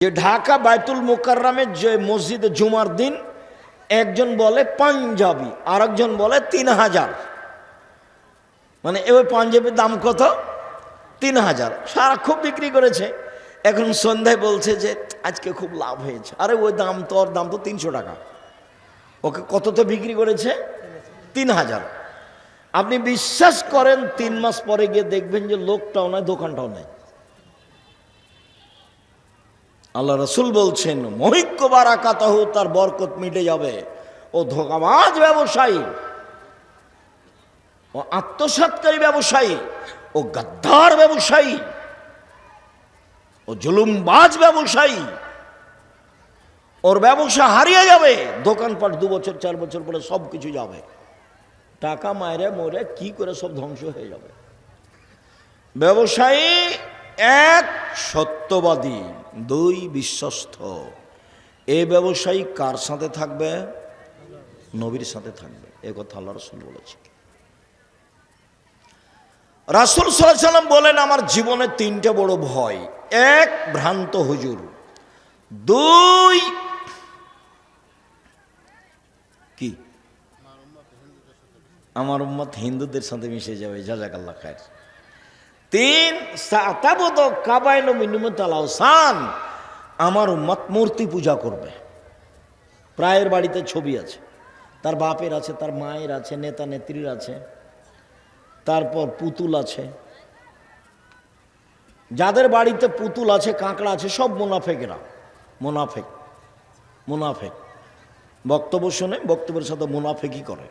যে ঢাকা বাইতুল মুকাররমে যে মসজিদে জুমার দিন একজন বলে পাঞ্জাবি আর একজন বলে ৩০০০, মানে এবার পাঞ্জাবির দাম কত? ৩০০০। সারা খুব বিক্রি করেছে। এখন সন্ধ্যায় বলছে যে আজকে খুব লাভ হয়েছে। আরে ওই দাম তো, ওর দাম তো ৩০০ টাকা, ওকে কত তো বিক্রি করেছে? ৩০০০। আপনি বিশ্বাস করেন ৩ মাস পরে গিয়ে দেখবেন যে লোকটাও নাই, দোকানটাও নাই। আল্লাহ রসুল বলছেন মহিক্য বারাকাতাহু, তার বরকত মিটে যাবে। ও ধোঁকাবাজ ব্যবসায়ী, ও আত্মসাৎকারী ব্যবসায়ী, ও গাদ্দার ব্যবসায়ী, ও জুলুমবাজ ব্যবসায়ী, ওর ব্যবসা হারিয়ে যাবে। দোকানপাট 2 বছর 4 বছর পরে সব কিছু যাবে। টাকা মায়েরে মরে কি করে সব ধ্বংস হয়ে যাবে। ব্যবসায়ী 1 সত্যবাদী, 2 বিশ্বস্ত। এই ব্যবসায়ী কার সাথে থাকবে? নবীর সাথে থাকবে। এ কথা আল্লাহ রাসূল বলেছে। রাসূল সাল্লাল্লাহু আলাইহি ওয়াসাল্লাম বলেন আমার জীবনে 3টে বড় ভয়। 1 ভ্রান্ত হুজুর, 2 কি আমার উম্মত হিন্দুদের সাথে মিশে যাবে, জাযাকাল্লাহ খায়ের। 3 সাতাবদ কাবাইন মিনুমতাল আওসান, আমার উম্মত মূর্তি পূজা করবে। প্রায়ের বাড়িতে ছবি আছে, তার বাপের আছে, তার মায়ের আছে, নেতা নেত্রীর আছে, তারপর পুতুল আছে। যাদের বাড়িতে পুতুল আছে, কাঁকড়া আছে, সব মুনাফেকেরা। মুনাফেক বক্তব্য শুনে বক্তব্যের সাথে মুনাফেকি করে।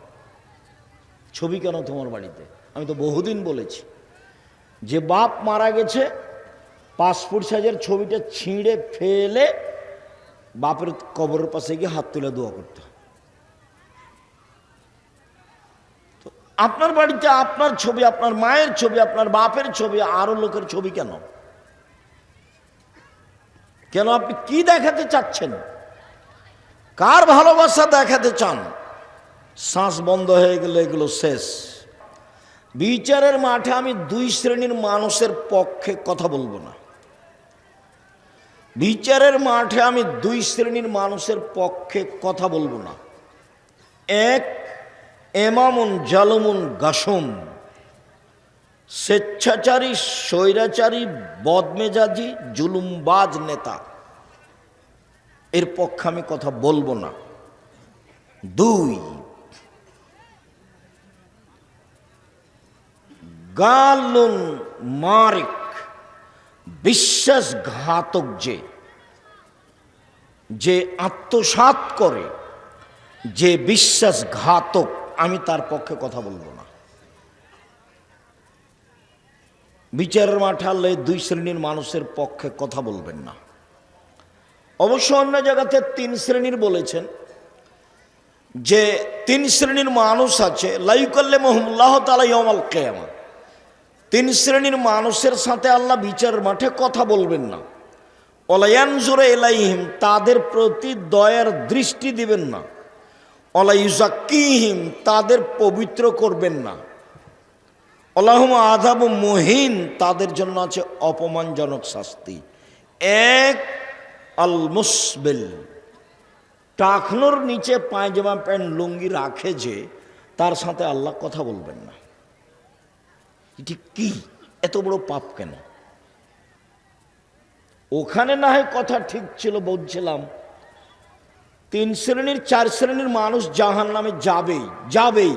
ছবি কেন তোমার বাড়িতে? আমি তো বহুদিন বলেছি যে বাপ মারা গেছে, পাসপোর্ট সাইজের ছবিটা ছিঁড়ে ফেলে বাপের কবরের পাশে গিয়ে হাত তুলে দোয়া করতে। তো আপনার বাড়িতে আপনার ছবি, আপনার মায়ের ছবি, আপনার বাপের ছবি, আরো লোকের ছবি কেন? কেন? আপনি কি দেখাতে চাচ্ছেন? কার ভালোবাসা দেখাতে চান? শ্বাস বন্ধ হয়ে গেলে এগুলো শেষ। বিচারের মাঠে আমি 2 শ্রেণীর মানুষের পক্ষে কথা বলবো না। বিচারের মাঠে আমি 2 শ্রেণীর মানুষের পক্ষে কথা বলবো না। 1 এমামুন জালুমুন গাসুম, স্বেচ্ছাচারী, স্বৈরাচারী, বদমেজাজি, জুলুমবাজ নেতা, এর পক্ষে আমি কথা বলবো না। 2 গালুন মারিক, বিশ্বাসঘাতক, যে আত্মসাৎ করে, যে বিশ্বাসঘাতক, আমি তার পক্ষে কথা বলবো না। বিচারের মাঠে আল্লাহ 2 শ্রেণীর মানুষের পক্ষে কথা বলবেন না। অবশ্য অন্য জায়গাতে 3 শ্রেণীর বলেছেন, যে 3 শ্রেণীর মানুষ আছে লা ইউকাল্লিমুহুমুল্লাহু তাআলা ইয়াওমাল কিয়ামা। 3 শ্রেণীর মানুষের সাথে আল্লাহ বিচারের মাঠে কথা বলবেন না। ওয়ালা ইয়ানজুরু ইলাইহিম, তাদের প্রতি দয়ার দৃষ্টি দিবেন না। ওয়ালা ইউযাক্কিহিম, তাদের পবিত্র করবেন না। ওয়ালাহুম আযাবুম মুহিন, তাদের জন্য আছে অপমানজনক শাস্তি। 1 আল মুসবিল, টাকনোর নিচে পায়জামা প্যান্ট লুঙ্গি রাখে যে, তার সাথে আল্লাহ কথা বলবেন না। এটি কি এত বড় পাপ কেন? ওখানে না হয় কথা ঠিক ছিল, বলছিলাম 3 শ্রেণীর 4 শ্রেণীর মানুষ জাহান্নামে যাবেই।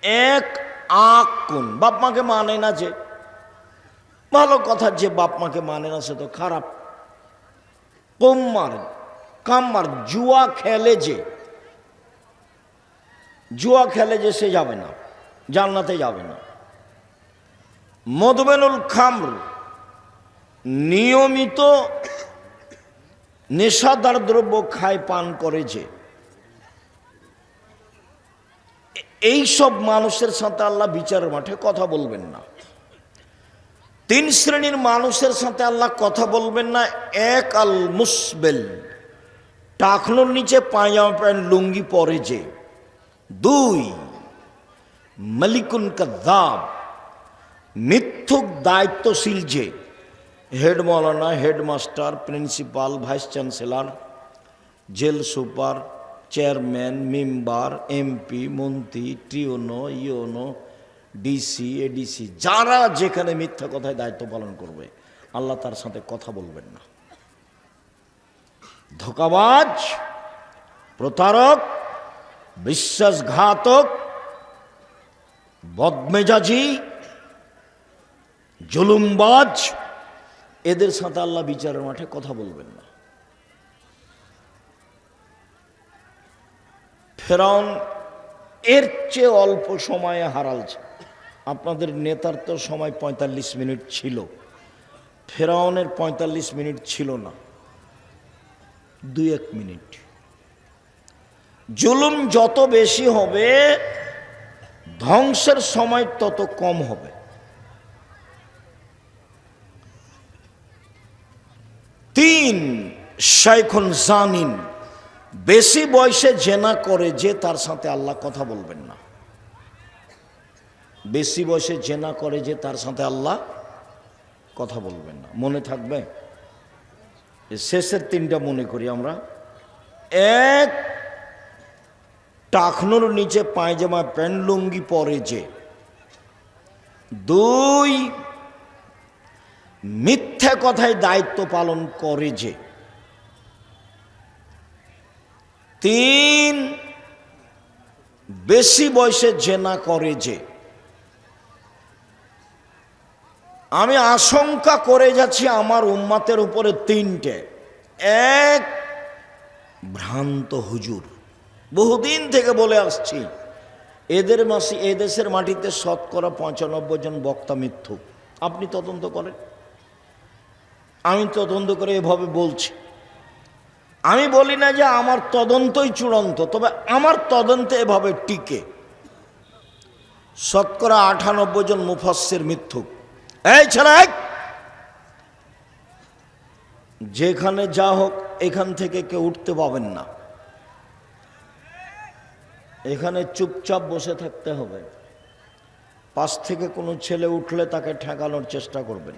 1 আকুন, বাপ মাকে মানে না, যে ভালো কথা, যে বাপ মাকে মানে না সে তো খারাপ। কাম্মার, জুয়া খেলে যে সে যাবে না, জান্নাতে যাবে না। মদমেনুল খামর, নিয়মিত নেশাদার দ্রব্য খায়, পান করে যে, এই সব মানুষের সাথে আল্লাহ বিচারের মাঠে কথা বলবেন না। 3 শ্রেণীর মানুষের সাথে আল্লাহ কথা বলবেন না। 1 আল মুসবেল, টাকনোর নিচে পায়জামা প্যান্ট লুঙ্গি পরে যে। 2 মালিকুন কাযাব, মিথ্যুক দায়িত্বশীল যে, হেড মৌলানা, headmaster, principal, vice chancellor, jail super, chairman, member, MP, মন্ত্রী, টিওনো, ইওনো, ডিসি, এডিসি, যারা যেখানে মিথ্যা কথায় দায়িত্ব পালন করবে আল্লাহ তার সাথে কথা বলবেন না। ধোঁকাবাজ, প্রতারক, বিশ্বাসঘাতক, বদমেজাজি, জুলুমবাজ, এদের সাথে আল্লাহ বিচারের মাঠে কথা বলবেন না। ফেরাউন এর চেয়ে অল্প সময়ে হারালছে। আপনাদের নেতার তো সময় 45 মিনিট ছিল, ফেরাউনের 45 মিনিট ছিল না, 2-1 মিনিট। জুলুম যত বেশি হবে ধ্বংসের সময় তত কম হবে। 3 শাইখুন জানিন, বেশি বয়সে জেনা করে যে তার সাথে আল্লাহ কথা বলবেন না। বেশি বয়সে জেনা করে যে তার সাথে আল্লাহ কথা বলবেন না। মনে থাকবে? শেষের 3টা মনে করি আমরা। 1, টাকনুর নিচে পায়জামা প্যান্ট লুঙ্গি পরে যে। 2, মিথ্যা কথায় দায়িত্ব পালন করে যে। 3, বেশি বয়সে জেনা করে যে। আমি আশঙ্কা করে যাচ্ছি আমার উম্মাতের উপরে 3টে। 1, ভ্রান্ত হুজুর। বহুদিন থেকে বলে আসছি এদেশের মাটিতে শতকরা 95 জন বক্তা মিথ্যুক। আপনি তদন্ত করেন, আমি তদন্ত করে এভাবে বলছি। আমি বলি না যে আমার তদন্তই চূড়ান্ত, তবে আমার তদন্তে এভাবে টিকে। শতকরা 98 জন মুফাসসির মিথ্যুক। এই ছেলে, যেখানে যা হোক এখান থেকে কেউ উঠতে পাবেন না। এখানে চুপচাপ বসে থাকতে হবে। পাশ থেকে কোনো ছেলে উঠলে তাকে ঠেকানোর চেষ্টা করবেন।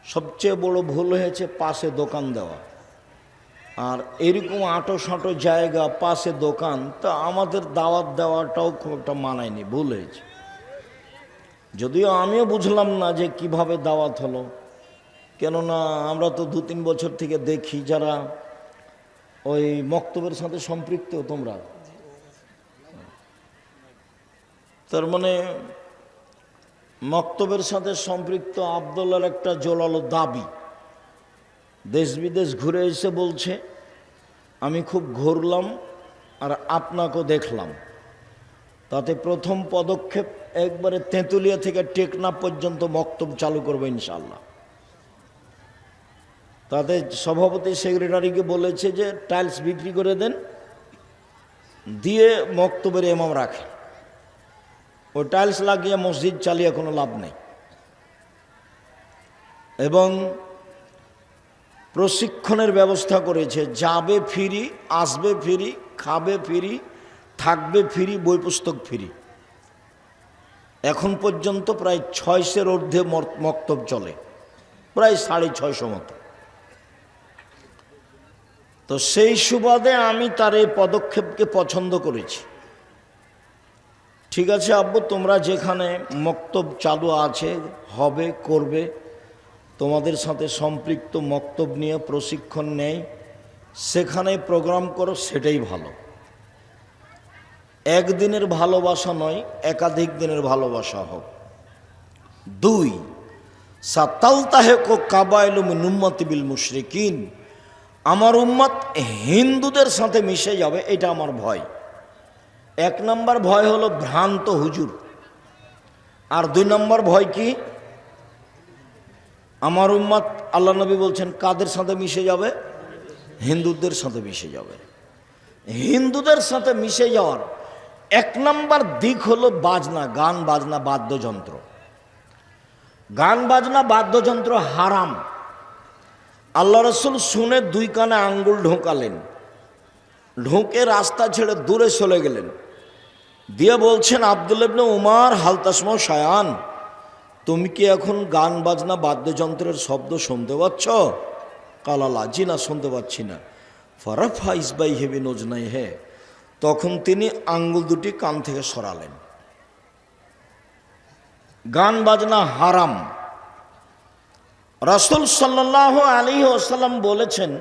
সবচেয়ে বড় ভুল হয়েছে পাশে দোকান দেওয়া। আর এরকম আঁটো সাঁটো জায়গা, পাশে দোকান, তা আমাদের দাওয়াত দেওয়াটাও খুব একটা মানায়নি, ভুল হয়েছে। যদিও আমিও বুঝলাম না যে কিভাবে দাওয়াত হলো, কেননা আমরা তো 2-3 বছর থেকে দেখি যারা ওই মক্তবের সাথে সম্পৃক্ত। তোমরা তার মানে মক্তবের সাথে সম্পৃক্ত আব্দুল্লাহর একটা জোরালো দাবি। দেশ বিদেশ ঘুরে এসে বলছে আমি খুব ঘুরলাম আর আপনাকেও দেখলাম, তাতে প্রথম পদক্ষেপ একবারে তেঁতুলিয়া থেকে টেকনাফ পর্যন্ত মক্তব চালু করবে ইনশাআল্লাহ। তাতে সভাপতি সেক্রেটারিকে বলেছে যে টাইলস বিক্রি করে দেন, দিয়ে মক্তবের ইমাম রাখে। ওই টাইলস লাগিয়ে মসজিদ চালিয়ে কোনো লাভ নেই। এবং প্রশিক্ষণের ব্যবস্থা করেছে, যাবে ফ্রি, আসবে ফ্রি, খাবে ফ্রি, থাকবে ফ্রি, বই পুস্তক ফ্রি। এখন পর্যন্ত প্রায় 600-এর ঊর্ধ্বে মক্তব চলে, প্রায় 650 মতো। তো সেই সুবাদে আমি তার এই পদক্ষেপকে পছন্দ করেছি। ঠিক আছে আব্বু, তোমরা যেখানে মক্তব চালু আছে, হবে, করবে, তোমাদের সাথে সম্পৃক্ত মক্তব নিয়ে প্রশিক্ষণ নেয়, সেখানে প্রোগ্রাম করো, সেটাই ভালো। একদিনের ভালোবাসা নয়, একাধিক দিনের ভালোবাসা হোক। 2, সাতালতাহেকু কাবাইলু মিন উম্মতি বিল মুশরিকিন, আমার উম্মত হিন্দুদের সাথে মিশে যাবে, এটা আমার ভয়। 1 নম্বর ভয় হলো ভ্রান্ত হুজুর, আর 2 নম্বর ভয় কি? আমার উম্মত, আল্লাহ নবী বলছেন কাদের সাথে মিশে যাবে? হিন্দুদের সাথে মিশে যাবে। হিন্দুদের সাথে মিশে যাওয়ার 1 নম্বর দিক হলো বাজনা, গান বাজনা, বাদ্যযন্ত্র। গান বাজনা বাদ্যযন্ত্র হারাম। আল্লাহ রসুল শুনে 2 কানে আঙ্গুল ঢোকালেন, ঢোকে রাস্তা ছেড়ে দূরে চলে গেলেন, দিয়ে বলছেন আব্দুল্লাহ ইবনে উমর হাল তাসমাউ শায়ান, তুমি কি এখন গান বাজনা বাদ্যযন্ত্রের শব্দ শুনতে পাচ্ছ? কালালা, জি না, শুনতে পাচ্ছি না। ফারাফা ইসবাই হেবি নজনাই হে, তখন তিনি আঙ্গুল দুটি কান থেকে সরালেন। গান বাজনা হারাম। রাসূল সাল্লাল্লাহু আলাইহি ওয়াসাল্লাম বলেছেন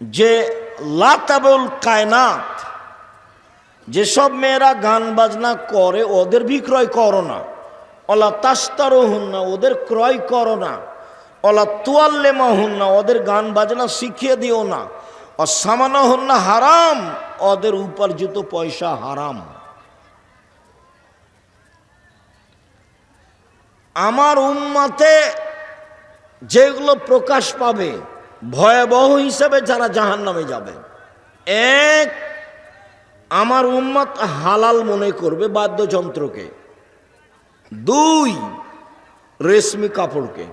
যে লা তাবুল কায়নাত, যেসব মেয়েরা গান বাজনা করে ওদের বিক্রয় করো না। ওলা তাস্তারুহুন্না, ওদের ক্রয় করো না। ওলা তুয়াল্লিমাহুন্না, ওদের গান বাজনা শিখিয়ে দিও না। অসামানাহুন্না হারাম, ওদের উপার্জিত পয়সা হারাম। আমার উম্মতে যেগুলো প্রকাশ পাবে ভয়াবহ হিসাবে যারা জাহান্নামে যাবে, এক, আমার উম্মত হালাল মনে করবে বাদ্যযন্ত্রকে। দুই, রেশমি কাপড়কে।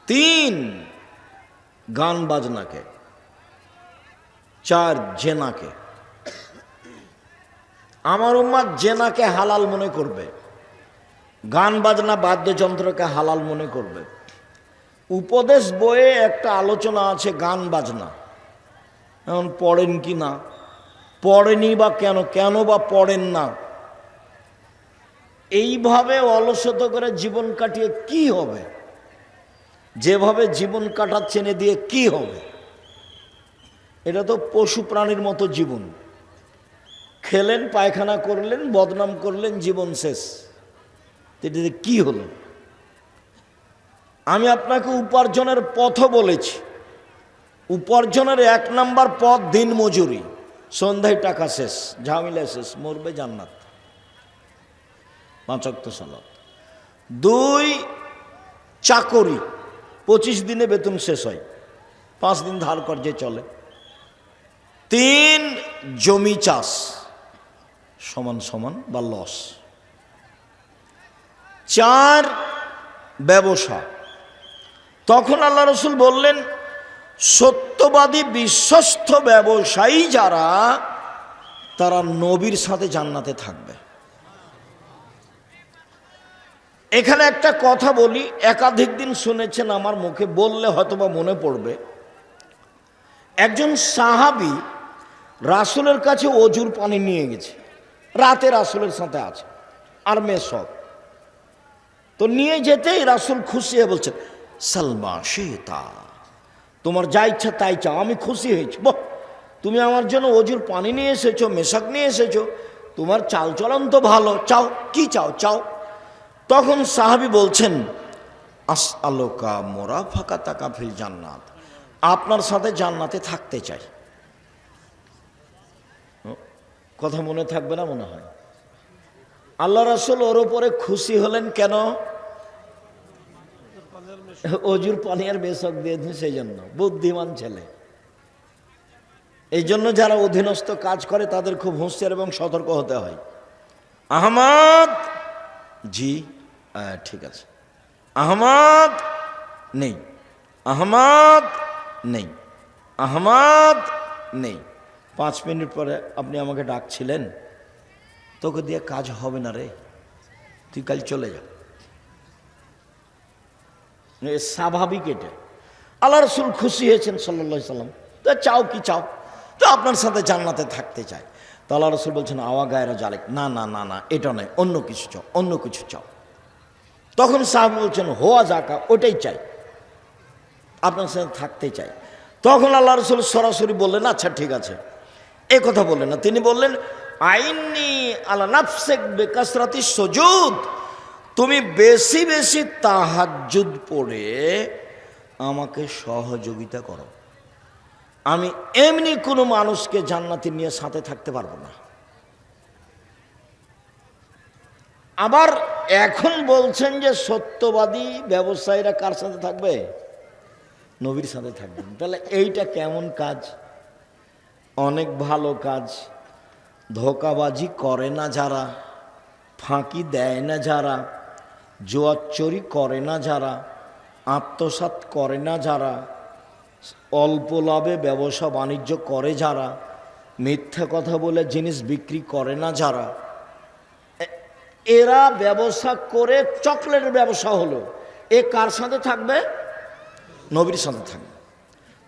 তিন, গান বাজনাকে। চার, জেনাকে। আমার উম্মত জেনাকে হালাল মনে করবে, গান বাজনা বাদ্যযন্ত্রকে হালাল মনে করবে। উপদেশ বইয়ে একটা আলোচনা আছে গান বাজনা, এখন পড়েন কি না, পড়েনি বা কেন, কেন বা পড়েন না। এইভাবে অলসতা করে জীবন কাটিয়ে কি হবে? যেভাবে জীবন কাটাচ্ছেন এ দিয়ে কি হবে? এটা তো পশু প্রাণীর মতো জীবন। খেলেন, পায়খানা করলেন, বদনাম করলেন, জীবন শেষ। এটাতে কি হলো? আমি আপনাকে উপার্জনের পথও বলেছি। উপার্জনের এক নাম্বার পথ দিন মজুরি। সন্ধ্যায় টাকা শেষ, ঝামেলা শেষ, মরবে জান্নাত, 5 ওয়াক্ত সালাত। 2, চাকরি, 25 দিনে বেতন শেষ হয়, 5 দিন ধার কর্জে চলে। 3, জমি চাষ, সমান সমান বা লস। 4, ব্যবসা। তখন আল্লাহ রসুল বললেন, সত্যবাদী বিশ্বস্ত ব্যবসায়ী যারা, তারা নবীর সাথে জান্নাতে থাকবে। এখানে একটা কথা বলি, একাধিক দিন শুনেছেন আমার মুখে, বললে হয়তোবা মনে পড়বে। একজন সাহাবী রাসূলের কাছে অজুর পানি নিয়ে গেছে, রাতে রাসূলের সাথে আছে আর মেয়ে সব। তো নিয়ে যেতেই রাসূল খুশি হয়ে বলছেন, সালমা শেতা, তোমার যা ইচ্ছা তাই চাও, আমি খুশি হয়েছি। বাহ, তুমি আমার জন্য অজুর পানি নিয়ে এসেছো, মেশাক নিয়ে এসেছো, তোমার চালচলন তো ভালো, চাও, কি চাও চাও। তখন সাহাবী বলছেন, আসআলুকা মুরাফাকাতাকা ফিল জান্নাত, আপনার সাথে জান্নাতে থাকতে চাই। কথা মনে থাকবে না মনে হয়? আল্লাহ রাসূল ওর উপরে খুশি হলেন কেন? অজুর পানি আর মেশক দিয়েছেন সেই জন্য। বুদ্ধিমান ছেলে। এই জন্য যারা অধীনস্থ কাজ করে তাদের খুব হুঁশিয়ার এবং সতর্ক হতে হয়। আহমদ, জি ঠিক আছে। আহমদ নেই, আহমদ নেই, আহমদ নেই। 5 মিনিট পরে, আপনি আমাকে ডাকছিলেন, তোকে দিয়ে কাজ হবে না রে, তুই কাল চলে যা। স্বাভাবিক এটা। আল্লাহ রসুল খুশি হয়েছেন সাল্লাল্লাহু আলাইহি সাল্লাম। তো চাও কি চাও? তো আপনার সাথে জান্নাতে থাকতে চাই। তো আল্লাহ রসুল বলছেন, আওয়া গায়রা জালেক, না না না না, এটা নয়, অন্য কিছু চাও, অন্য কিছু চাও। তখন সাহাবী বলছেন, হোয়া জাকা, ওটাই চাই, আপনার সাথে থাকতে চাই। তখন আল্লাহ রসুল সরাসরি বললেন, আচ্ছা ঠিক আছে। এ কথা বললেন না, তিনি বললেন, আইনি আলা নাফসিক বিকাসরাতি সুজুদ, তুমি বেশি বেশি তাহাজ্জুদ পড়ে আমাকে সহযোগিতা করো। আমি এমনি কোনো মানুষকে জান্নাতে নিয়ে সাথে থাকতে পারবো না। আবার এখন বলছেন যে সত্যবাদী ব্যবসায়ীরা কার সাথে থাকবে? নবীর সাথে থাকবেন। তাহলে এইটা কেমন কাজ? অনেক ভালো কাজ। ধোঁকাবাজি করে না যারা, ফাঁকি দেয় না যারা, জুয়াচুরি করে না যারা, আত্মসাৎ করে না যারা, অল্প লাভে ব্যবসা বাণিজ্য করে যারা, মিথ্যা কথা বলে জিনিস বিক্রি করে না যারা, এরা ব্যবসা করে চকলেটের ব্যবসা হলো, এ কার সাথে থাকবে? নবীর সাথে থাকবে।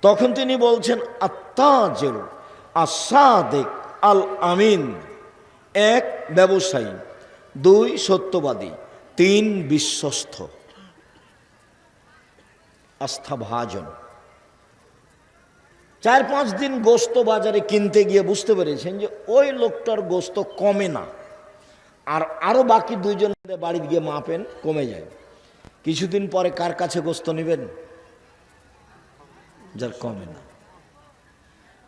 তখন তিনি বলছেন আত্তাজির আস-সাদিক আল আমিন, এক ব্যবসায়ী, দুই সত্যবাদী, তিন বিশ্বস্ত, আস্থাভাজন। 4-5 দিন গোস্ত বাজারে কিনতে গিয়ে বুঝতে পেরেছেন যে ওই লোকটার গোস্ত কমে না, আর আরো বাকি দুইজন বাড়ি গিয়ে মাপেন, কমে যায়। কিছুদিন পরে কার কাছে গোস্ত নেবেন? যার কমে না।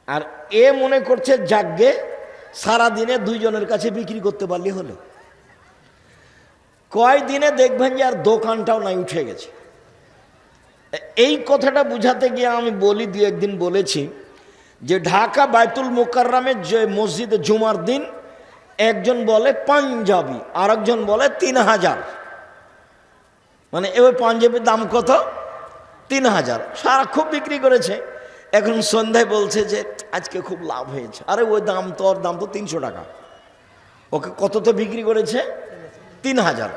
আর এ মনে করছে যাগ্গে সারাদিনে দুইজনের কাছে বিক্রি করতে পারলে হলো। কয়দিনে দেখবেন যে আর দোকানটাও নাই, উঠে গেছে। এই কথাটা বুঝাতে গিয়ে আমি বলি, দু একদিন বলেছি যে ঢাকা বাইতুল মোকাররমে যে মসজিদে জুমার দিন একজন বলে পাঞ্জাবি, আর একজন বলে 3000। মানে এবার পাঞ্জাবির দাম কত? 3000। সারা খুব বিক্রি করেছে। এখন সন্ধ্যায় বলছে যে আজকে খুব লাভ হয়েছে। আরে ওই দাম তো, ওর দাম তো 300 টাকা। ওকে কততে বিক্রি করেছে? 3000।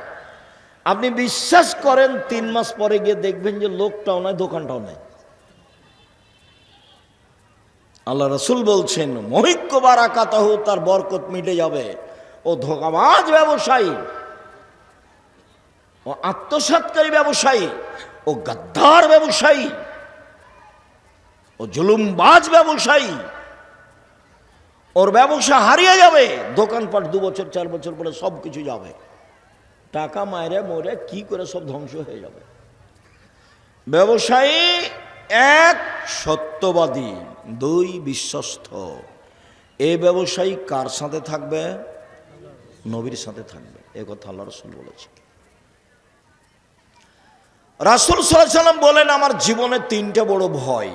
আপনি বিশ্বাস করেন 3 মাস পরে গিয়ে দেখবেন যে লোকটাও নাই, দোকানটাও নাই। আল্লাহ রাসূল বলছেন মহিক্য বারাকাতাহু, তার বরকত মিটে যাবে। ও ধোঁকাবাজ ব্যবসায়ী, ও আত্মসাৎকারী ব্যবসায়ী, ও গাদ্দার ব্যবসায়ী, ও জুলুমবাজ ব্যবসায়ী, ওর ব্যবসা হারিয়ে যাবে। দোকানপাট 2 বছর 4 বছর পরে সব কিছু যাবে। টাকা মায়েরে মরে কি করে সব ধ্বংস হয়ে যাবে। ব্যবসায়ী 1 সত্যবাদী, 2 বিশ্বস্ত। এই ব্যবসায়ী কার সাথে থাকবে? নবীর সাথে থাকবে। এ কথা আল্লাহ রাসূল বলেছে। রাসূল সাল্লাল্লাহু আলাইহি ওয়াসাল্লাম বলেন আমার জীবনে 3টে বড় ভয়।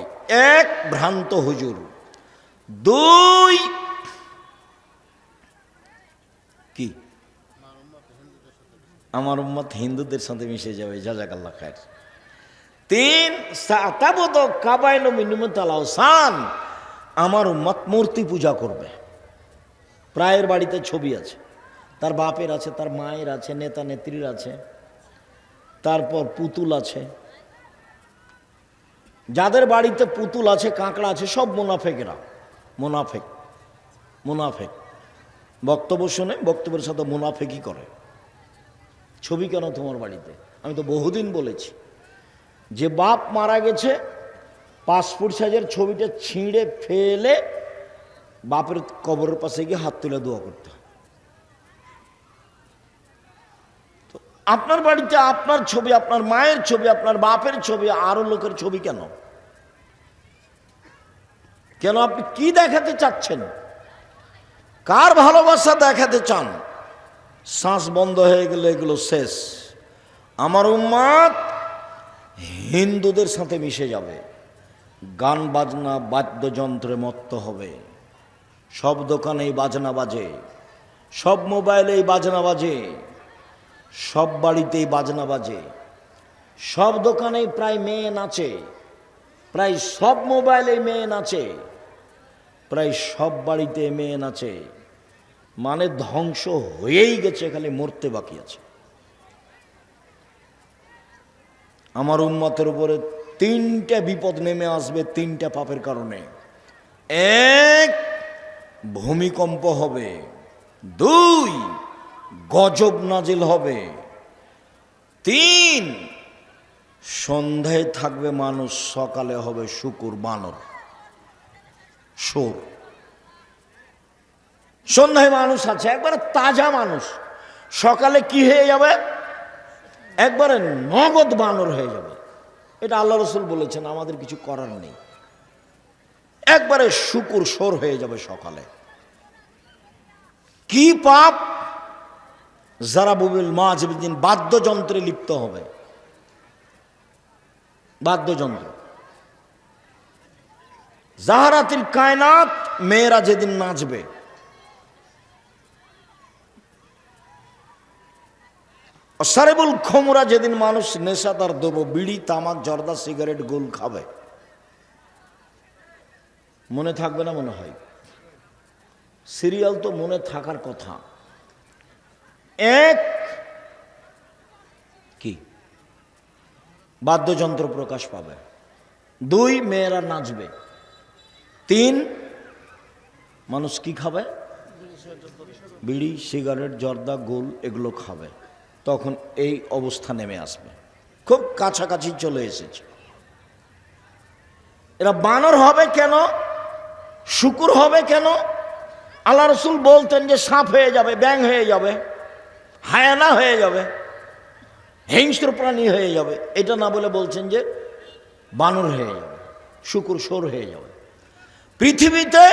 1 ভ্রান্ত হুজুর, 2 কি আমার উম্মত হিন্দুদের সাথে মিশে যাবে, জাযাকাল্লাহ খায়ের। 3 সাতাবদ কাবায়ন মিনুমতাল আওসান, আমার উম্মত মূর্তি পূজা করবে। প্রায়ের বাড়িতে ছবি আছে, তার বাপের আছে, তার মায়ের আছে, নেতা নেত্রীর আছে, তারপর পুতুল আছে। যাদের বাড়িতে পুতুল আছে, কাঁকড়া আছে, সব মুনাফেকেরা। মুনাফেক বক্তব্য শুনে বক্তব্যের সাথে মুনাফেকি করে। ছবি কেন তোমার বাড়িতে? আমি তো বহুদিন বলেছি যে বাপ মারা গেছে, পাসপোর্ট সাইজের ছবিটা ছিঁড়ে ফেলে বাপের কবরের পাশে গিয়ে হাত তুলে দোয়া করতে হয়। তো আপনার বাড়িতে আপনার ছবি, আপনার মায়ের ছবি, আপনার বাপের ছবি, আরো লোকের ছবি কেন? কেন? আপনি কি দেখাতে চাচ্ছেন? কার ভালোবাসা দেখাতে চান? শ্বাস বন্ধ হয়ে গেলে এগুলো শেষ। আমার উম্মত হিন্দুদের সাথে মিশে যাবে, গান বাজনা বাদ্যযন্ত্রে মত্ত হবে। সব দোকানেই বাজনা বাজে, সব মোবাইলেই বাজনা বাজে, সব বাড়িতেই বাজনা বাজে, সব দোকানেই প্রায় মেয়ে নাচে, প্রায় সব মোবাইলেই মেয়ে নাচে, প্রায় সব বাড়িতে মেয়ে নাচে। মানে ধ্বংস হয়েই গেছে, খালি মরতে বাকি আছে। আমার উম্মতের উপরে 3টে বিপদ নেমে আসবে, 3টে পাপের কারণে। 1 ভূমিকম্প হবে, 2 গজব নাজিল হবে, 3 সন্ধ্যায় থাকবে মানুষ, সকালে হবে শুকুর বানর, সোর। সন্ধ্যায় মানুষ আছে একবারে তাজা মানুষ, সকালে কি হয়ে যাবে? একবারে নগদ বানর হয়ে যাবে। এটা আল্লাহ রাসূল বলেছেন, আমাদের কিছু করার নেই। একবারে শুকুর সোর হয়ে যাবে সকালে। কি পাপ? জারাবুবিল মাযিবিন, বাদ্যযন্ত্রে লিপ্ত হবে। বাদ্যযন্ত্র। জাহারাতিল কায়নাত, মেয়েরা যেদিন নাচবে। সারেবুল খমরা, যেদিন মানুষ নেশাদার দেব, বিড়ি তামাক জর্দা সিগারেট গোল খাবে। মনে থাকবে না? মনে হয় সিরিয়াল তো মনে থাকার কথা। 1 বাদ্যযন্ত্র প্রকাশ পাবে। 2 মেয়েরা নাচবে। 3 মানুষ কি খাবে? বিড়ি, সিগারেট, জর্দা, গোল এগুলো খাবে। তখন এই অবস্থা নেমে আসবে, খুব কাছাকাছি চলে এসেছে। এরা বানর হবে কেন? শুকুর হবে কেন? আল্লাহ রসুল বলতেন যে সাপ হয়ে যাবে, ব্যাঙ হয়ে যাবে, হায়ানা হয়ে যাবে, হিংস্র প্রাণী হয়ে যাবে। এটা না বলে বলছেন যে বানর হয়ে যাবে, শুকুর শোর হয়ে যাবে। পৃথিবীতে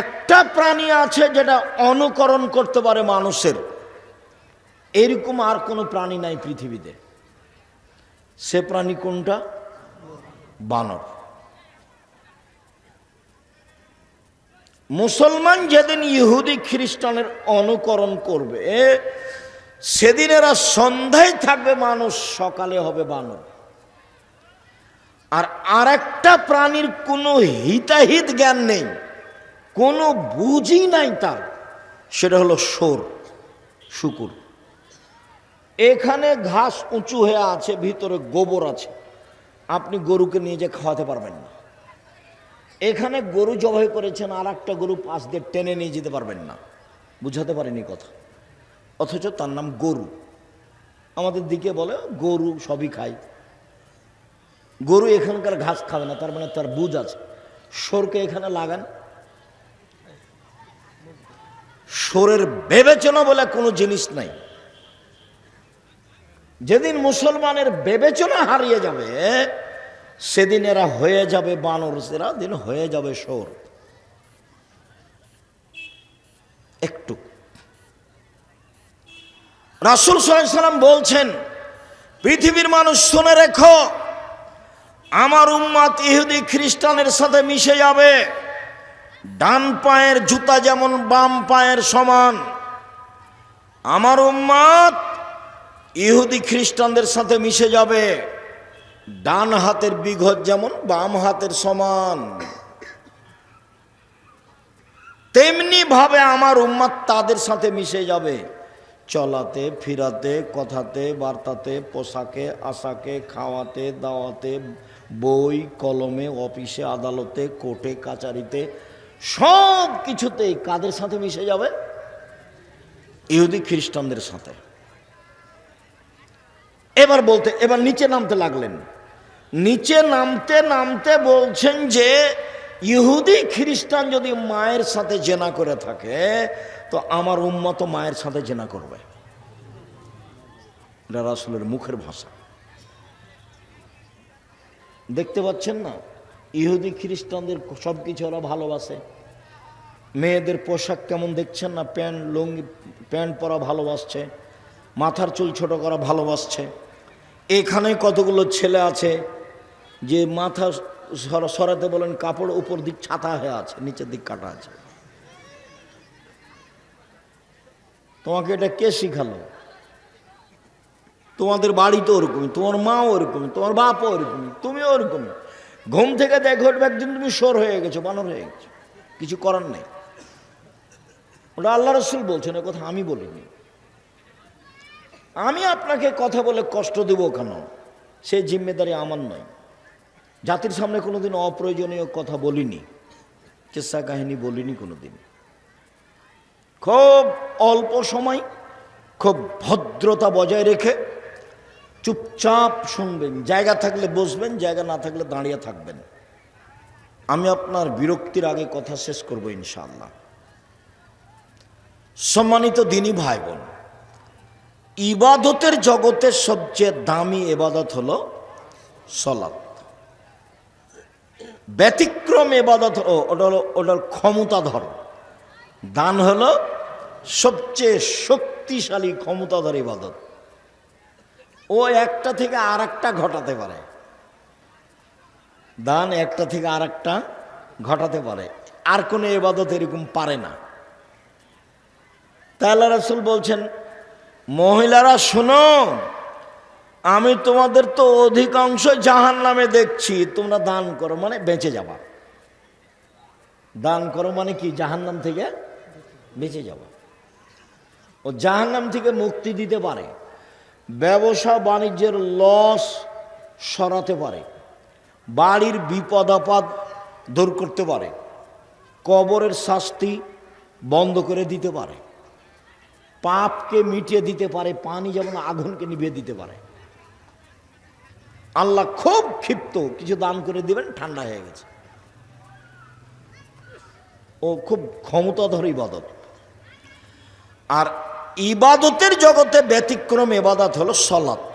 একটা প্রাণী আছে যেটা অনুকরণ করতে পারে মানুষের, এরকম আর কোনো প্রাণী নাই পৃথিবীতে। সে প্রাণী কোনটা? বানর। মুসলমান যেদিন ইহুদি খ্রিস্টানের অনুকরণ করবে, সেদিন এরা সন্ধ্যায় থাকবে মানুষ, সকালে হবে বানর। আর আরেকটা প্রাণীর কোনো হিতাহিত জ্ঞান নেই, কোনো বুঝই নাই তার, সেটা হলো শোর, শুকুর। এখানে ঘাস উঁচু হয়ে আছে, ভিতরে গোবর আছে, আপনি গরুকে নিয়ে যে খাওয়াতে পারবেন না। এখানে গরু জবাই করেছেন, আর একটা গরু পাশ দিয়ে টেনে নিয়ে যেতে পারবেন না, বুঝাতে পারেনি কথা। অথচ তার নাম গরু। আমাদের দিকে বলে গরু সবই খায়, গরু এখানকার ঘাস খাবে না, তার মানে তার বুঝ আছে। শোরকে এখানে লাগান, শোরের বিবেচনা বলে কোনো জিনিস নাই। যেদিন মুসলমানের বিবেচনা হারিয়ে যাবে, সেদিন এরা হয়ে যাবে বানর, সেরা দিন হয়ে যাবে শোর। একটু রাসূল সাল্লাল্লাহু আলাইহি ওয়াসাল্লাম বলছেন, পৃথিবীর মানুষ শুনে রেখো, আমার উম্মত ইহুদি খ্রিস্টানের সাথে মিশে যাবে। ডান পায়ের জুতা যেমন বাম পায়ের সমান, আমার উম্মত ইহুদি খ্রিস্টানদের সাথে মিশে যাবে। ডান হাতের বিঘত যেমন বাম হাতের সমান, তেমনি ভাবে আমার উম্মত তাদের সাথে মিশে যাবে। চলাতে, ফিরাতে, কথাতে, বার্তাতে, পোশাকে, আশাকে, খাওয়াতে, দাওয়াতে, বই কলমে, অফিসে, আদালতে, কোর্টে কাচারিতে, সব কিছুতেই কাদের সাথে মিশে যাবে? ইহুদি খ্রিস্টানদের সাথে। এবার নিচে নামতে লাগলেন। নিচে নামতে নামতে বলছেন যে ইহুদি খ্রিস্টান যদি মায়ের সাথে জেনা করে থাকে, তো আমার উম্মত মায়ের সাথে জেনা করবে। এটা রাসূলের মুখের ভাষা। দেখতে পাচ্ছেন না, ইহুদি খ্রিস্টানদের সব কিছু ওরা ভালোবাসে। মেয়েদের পোশাক কেমন দেখছেন না, লুঙ্গি প্যান্ট পরা ভালোবাসছে, মাথার চুল ছোট করা ভালোবাসছে। এখানে কতগুলো ছেলে আছে যে মাথা সরাতে বলেন, কাপড় উপর দিক ছাতা হয়ে আছে, নিচের দিক কাটা আছে। তোমাকে এটা কে শিখালো? তোমাদের বাড়ি তো ওরকমই, তোমার মাও ওরকমই, তোমার বাপও ওরকমই, তুমিও ওরকমই। ঘুম থেকে দেখো একদিন তুমি শোর হয়ে গেছো, বানর হয়ে গেছো, কিছু করার নেই। ওটা আল্লাহ রসুল বলছেন, এ কথা আমি বলিনি। আমি আপনাকে কথা বলে কষ্ট দেব কেন, সে জিম্মেদারি আমার নয়। জাতির সামনে কোনোদিন অপ্রয়োজনীয় কথা বলিনি, কিসসা কাহিনী বলিনি কোনোদিন। খুব অল্প সময়, খুব ভদ্রতা বজায় রেখে চুপচাপ শুনবেন, জায়গা থাকলে বসবেন, জায়গা না থাকলে দাঁড়িয়ে থাকবেন। আমি আপনার বিরক্তির আগে কথা শেষ করব ইনশাআল্লাহ। সম্মানিত দিনী ভাই বোন, ইবাদতের জগতের সবচেয়ে দামি ইবাদত হলো সালাত। ব্যতিক্রম ইবাদত ওটা ক্ষমতাধর। দান হলো সবচেয়ে শক্তিশালী ক্ষমতাধর ইবাদত। ও একটা থেকে আর একটা ঘটাতে পারে, দান একটা থেকে আর একটা ঘটাতে পারে, আর কোনো ইবাদত এরকম পারে না। তাই আল্লাহ রাসূল বলছেন, মহিলারা শোনো, আমি তোমাদের তো অধিকাংশ জাহান্নামে দেখছি, তোমরা দান করো মানে বেঁচে যাবা। দান করো মানে কি? জাহান্নাম থেকে বেঁচে যাবা। ও জাহান্নাম থেকে মুক্তি দিতে পারে। ব্যবসা বাণিজ্যের লস সরাতে পারে, বাড়ির বিপদ আপদ দূর করতে পারে, কবরের শাস্তি বন্ধ করে দিতে পারে, পাপকে মিটিয়ে দিতে পারে, পানি যেমন আগুনকে নিভিয়ে দিতে পারে। আল্লাহ খুব ক্ষিপ্ত, কিছু দান করে দিবেন, ঠান্ডা হয়ে গেছে। ও খুব ক্ষমতাধর ইবাদত। আর ইবাদতের জগতে ব্যতিক্রম ইবাদত হলো সালাত।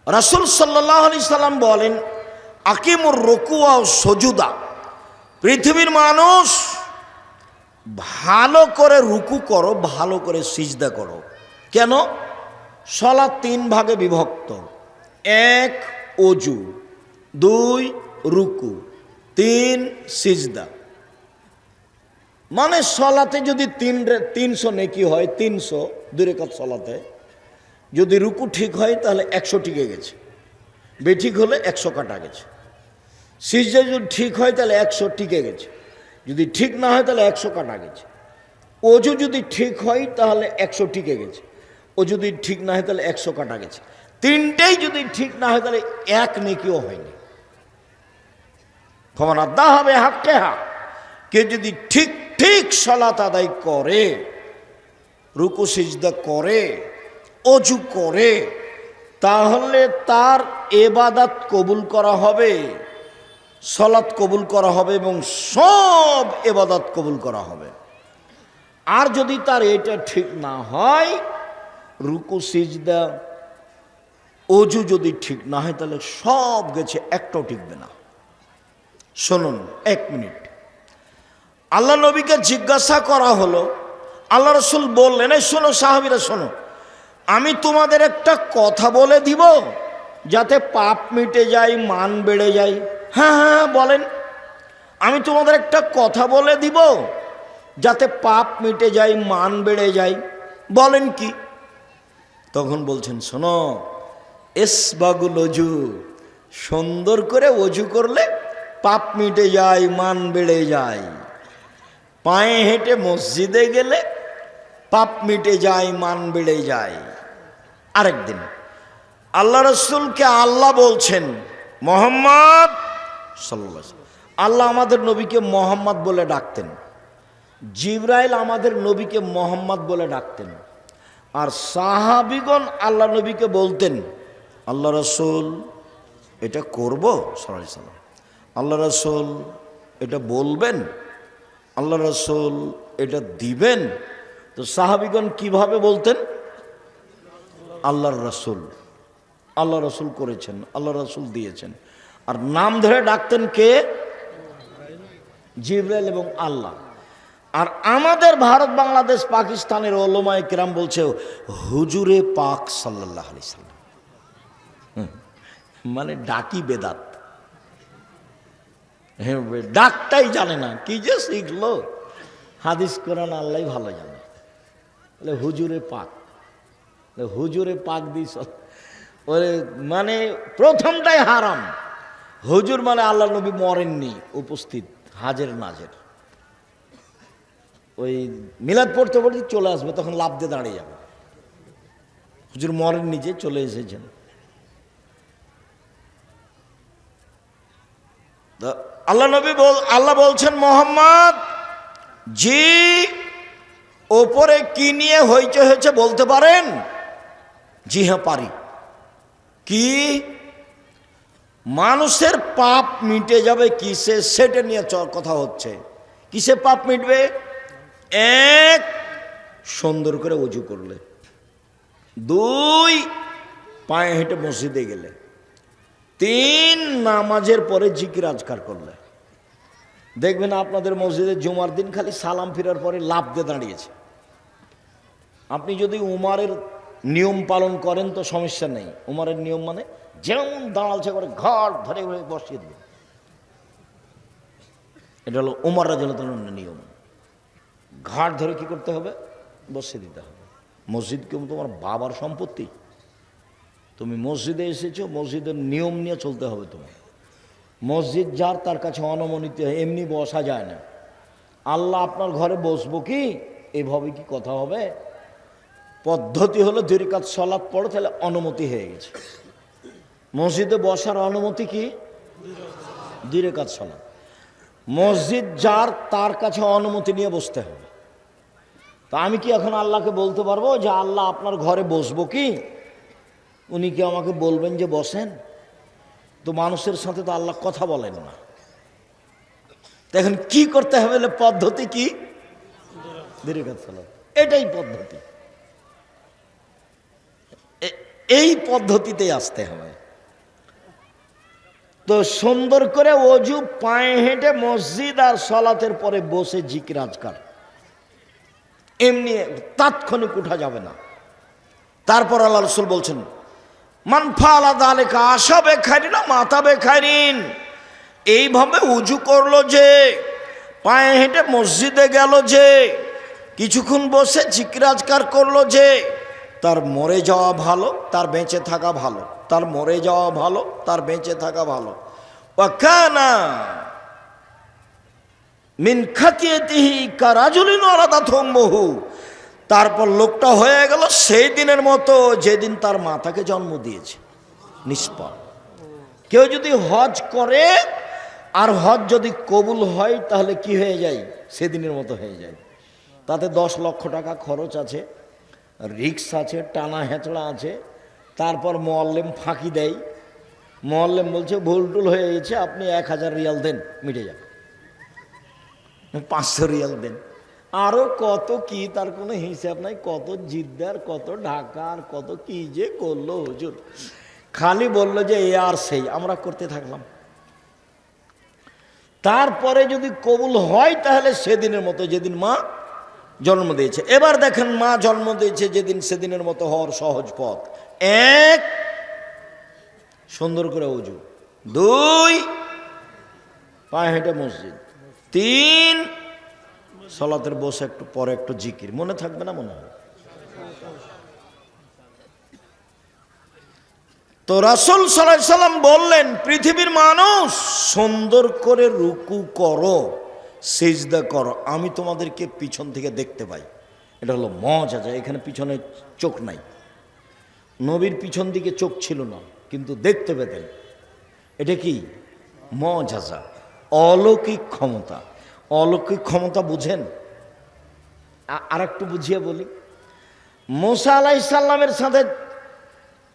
রাসূল সাল্লাল্লাহু আলাইহি সাল্লাম বলেন, আকিমুর রুকুআ ওয়াস সুজুদা, পৃথিবীর মানুষ ভালো করে রুকু করো, ভালো করে সিজদা করো। কেন? সালাত 3 ভাগে বিভক্ত। 1 ওযু, 2 রুকু, 3 সিজদা। মানে সালাতে যদি 300 নেকি হয়, 300 2 রাকাত সালাতে, যদি রুকু ঠিক হয় তাহলে 100 টিকে গেছে, বেঠিক হলে 100 কাটা গেছে। সিজদা যদি ঠিক হয় তাহলে 100 টিকে গেছে, যদি ঠিক না হয় তাহলে 100 কাটা গেছে। ওযু যদি ঠিক হয় তাহলে 100 টিকে গেছে, ও যদি ঠিক না হয় তাহলে 100 কাটা গেছে। তিনটেই যদি ঠিক না হয় তাহলে 1 নেকিও হয়নি। ফমান আদাহা বিহাক্কিহা, কে যদি ঠিক ঠিক সালাত আদায় করে, রুকু সিজদা করে, ওযু করে, তাহলে তার ইবাদত কবুল করা হবে, সালাত কবুল করা হবে এবং সব ইবাদত কবুল করা হবে। আর যদি তার এটা ঠিক না হয়, রুকু সিজদা ওযু যদি ঠিক না হয়, তাহলে সব গেছে, একটাও টিকবে না। শুনুন 1 মিনিট। আল্লাহ নবীকে জিজ্ঞাসা করা হলো, আল্লাহ রাসূল বললেন, এই শোনো সাহাবীরা শোনো, আমি তোমাদের একটা কথা বলে দিব যাতে পাপ মিটে যায়, মান বেড়ে যায়। হ্যাঁ হ্যাঁ বলেন। আমি তোমাদের একটা কথা বলে দিব যাতে পাপ মিটে যায়, মান বেড়ে যায়। বলেন কি? তখন বলছেন, শোনো, ইসবাগুল ওযু, সুন্দর করে ওযু করলে পাপ মিটে যায়, মান বেড়ে যায়। পায়ে হেঁটে মসজিদে গেলে পাপ মিটে যায়, মান বেড়ে যায়। আরেকদিন আল্লাহ রাসূলকে আল্লাহ বলছেন, মুহাম্মদ সাল্লাল্লাহু আলাইহি ওয়াসাল্লাম, আল্লাহ আমাদের নবীকে মুহাম্মদ বলে ডাকতেন, জিবরাইল আমাদের নবীকে মুহাম্মদ বলে ডাকতেন। আর সাহাবীগণ আল্লাহ নবীকে বলতেন, আল্লাহ রাসূল এটা করব সাল্লাল্লাহু আলাইহি ওয়াসাল্লাম, আল্লাহ রাসূল এটা বলবেন, আল্লাহ রাসূল এটা দিবেন। তো সাহাবীগণ কিভাবে বলতেন? আল্লাহর রাসূল, আল্লাহ রাসূল করেছেন, আল্লাহ রাসূল দিয়েছেন। আর নাম ধরে ডাকতেন কে? জিবরাইল এবং আল্লাহ। আর আমাদের ভারত, বাংলাদেশ, পাকিস্তানের উলামায়ে কেরাম বলছে হুজুরে পাক সাল্লাল্লাহু আলাইহি সাল্লাম। মানে ডাকি বেদাত, ডাকটাই জানে না, কি যে শিখলো। হাদিস কোরআন আল্লাহ ভালো জানে। হুজুরে পাক, হুজুরে পাক দিস, ওরে মানে প্রথমটাই হারাম। হুজুর মানে আল্লাহ নবী মরেননি, উপস্থিত, হাজের নাজের। ওই মিলাদ পড়তে পড়তে চলে আসবে, তখন লাফ দিয়ে দাঁড়িয়ে যাবে। হুজুর মরেননি, যে চলে এসেছেন। আল্লাহ নবী আল্লাহ বলছেন, মুহাম্মদ জি, ওপরে কি নিয়ে হইচই হয়েছে বলতে পারেন? জি হ্যাঁ পারি। কি? মানুষের পাপ মিটে যাবে কিসে, সেটা নিয়ে কথা হচ্ছে। কিসে পাপ মিটবে? 1 সুন্দর করে ওযু করলে, 2 পায়ে হেঁটে মসজিদে গেলে, 3 নামাজের পরে জিকির আজকার করলে। দেখবেন আপনাদের মসজিদে জুমার দিন খালি সালাম ফিরার পরে লাফ দিয়ে দাঁড়িয়েছে। আপনি যদি উমারের নিয়ম পালন করেন তো সমস্যা নেই। উমারের নিয়ম মানে যেমন দাঁড়ালছে করে ঘর ধরে বসিয়ে দেবে, এটা হলো উমর রাদিয়াল্লাহু তাআলার নিয়ম। ঘাট ধরে কি করতে হবে? বসিয়ে দিতে হবে। মসজিদ কেউ তোমার বাবার সম্পত্তি, তুমি মসজিদে এসেছো, মসজিদের নিয়ম নিয়ে চলতে হবে তোমার। মসজিদ যার, তার কাছে অনুমোদিত, এমনি বসা যায় না। আল্লাহ আপনার ঘরে বসবো কি, এভাবে কি কথা হবে? পদ্ধতি হলো 2 রাকাত সালাত পড়ো, তাহলে অনুমতি হয়ে গেছে। মসজিদে বসার অনুমতি কি? 2 রাকাত সালাত। মসজিদ যার, তার কাছে অনুমতি নিয়ে বসতে হবে। তা আমি কি এখন আল্লাহকে বলতে পারবো যে আল্লাহ আপনার ঘরে বসবো কি? উনি কি আমাকে বলবেন যে বসেন? তো মানুষের সাথে তো আল্লাহ কথা বলেন না। এখন কি করতে হবে? পদ্ধতি কি? 2 রাকাত সালাত, এটাই পদ্ধতি। এই পদ্ধতিতেই আসতে হবে। তো সুন্দর করে অজু, পায়ে হেঁটে মসজিদ আর সালাতের পরে বসে জিকির আজকার, এমনি তাৎক্ষণিক উঠা যাবে না। তারপর আল্লাহ রাসূল বলছেন, মান ফাআলা যালিকা আশা বেখাইরিন মাতা বেখাইরিন, এইভাবে উজু করলো যে, পায়ে হেঁটে মসজিদে গেল যে, কিছুক্ষণ বসে জিকির আজকার করলো যে, তার মরে যাওয়া ভালো, তার বেঁচে থাকা ভালো। তার মরে যাওয়া ভালো, তার বেঁচে থাকা ভালো। ওয়াকানা মিন খাতিয়াতিহি কারাজুলিন ওয়ালাদাত উম্মুহু, তারপর লোকটা হয়ে গেল সেই দিনের মতো যেদিন তার মা তাকে জন্ম দিয়েছে, নিষ্পাপ। কেউ যদি হজ করে আর হজ যদি কবুল হয়, তাহলে কি হয়ে যায়? সেদিনের মতো হয়ে যায়। তাতে 10 লক্ষ টাকা খরচ আছে, রিক্স আছে, টানা হেঁচড়া আছে। তারপর মোয়াল্লেম ফাঁকি দেয়। মোয়াল্লেম বলছে ভুল টুল হয়ে গেছে, আপনি 1000 রিয়াল দেন, মিটে যাবে। 500 রিয়াল দেন, আরও কত কি, তার কোনো হিসাব নাই। কত জিদ্দার, কত ঢাকার, কত কি যে করলো হুজুর। খালি বললো যে এ আর সেই, আমরা করতে থাকলাম। তারপরে যদি কবুল হয়, তাহলে সেদিনের মতো যেদিন মা জন্ম দিয়েছে। এবার দেখেন, মা জন্ম দিয়েছে যেদিন, সেদিনের মতো হওয়ার সহজ পথ: 1, সুন্দর করে উজু; 2, পায়ে হেঁটে মসজিদ; 3, সালাতের বসে একটু পরে একটু জিকির। মনে থাকবে না? মনে হয়। তো রাসূল সাল্লাল্লাহু আলাইহি সাল্লাম বললেন, পৃথিবীর মানুষ, সুন্দর করে রুকু করো, সিজদা করো, আমি তোমাদেরকে পিছন থেকে দেখতে পাই। এটা হলো মুআজিজা। এখানে পিছনে চোখ নাই, নবীর পিছন দিকে চোখ ছিল না, কিন্তু দেখতে পেতেন। এটা কি? মুআজিজা, অলৌকিক ক্ষমতা। অলৌকিক ক্ষমতা বুঝেন? আর একটু বুঝিয়ে বলি। মুসা আলাইহিস সালামের সাথে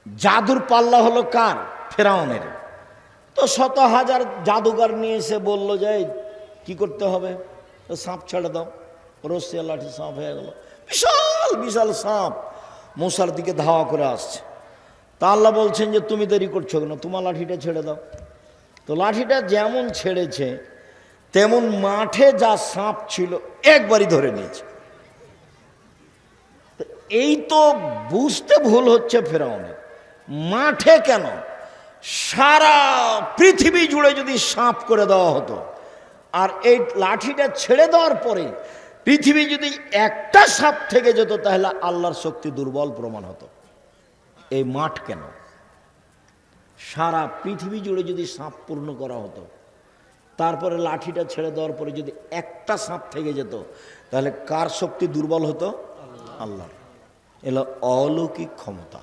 জাদুর পাল্লা হলো কার? ফেরাউনের। তো 100,000 জাদুঘর নিয়ে এসে বলল যে কি করতে হবে? তো সাপ ছেড়ে দাও। রসিয়া লাঠি সাপ হয়ে গেল, বিশাল বিশাল সাপ মুসার দিকে ধাওয়া করে আসছে। তা আল্লাহ বলছেন যে তুমি দেরি করছো কেন, তোমার লাঠিটা ছেড়ে দাও। তো লাঠিটা যেমন ছেড়েছে, তেমন মাঠে যা সাপ ছিল একবারই ধরে নিয়েছে। এই তো বুঝতে ভুল হচ্ছে ফেরাউনের। মাঠে কেন, সারা পৃথিবী জুড়ে যদি সাপ করে দেওয়া হতো, আর এই লাঠিটা ছেড়ে দেওয়ার পরে পৃথিবী যদি একটা সাপ থেকে যেত, তাহলে আল্লাহর শক্তি দুর্বল প্রমাণ হতো। এই মাঠ কেন, সারা পৃথিবী জুড়ে যদি সাপ পূর্ণ করা হতো, তারপরে লাঠিটা ছেড়ে দেওয়ার পরে যদি একটা সাপ থেকে যেত, তাহলে কার শক্তি দুর্বল হতো? আল্লাহর। এলো অলৌকিক ক্ষমতা।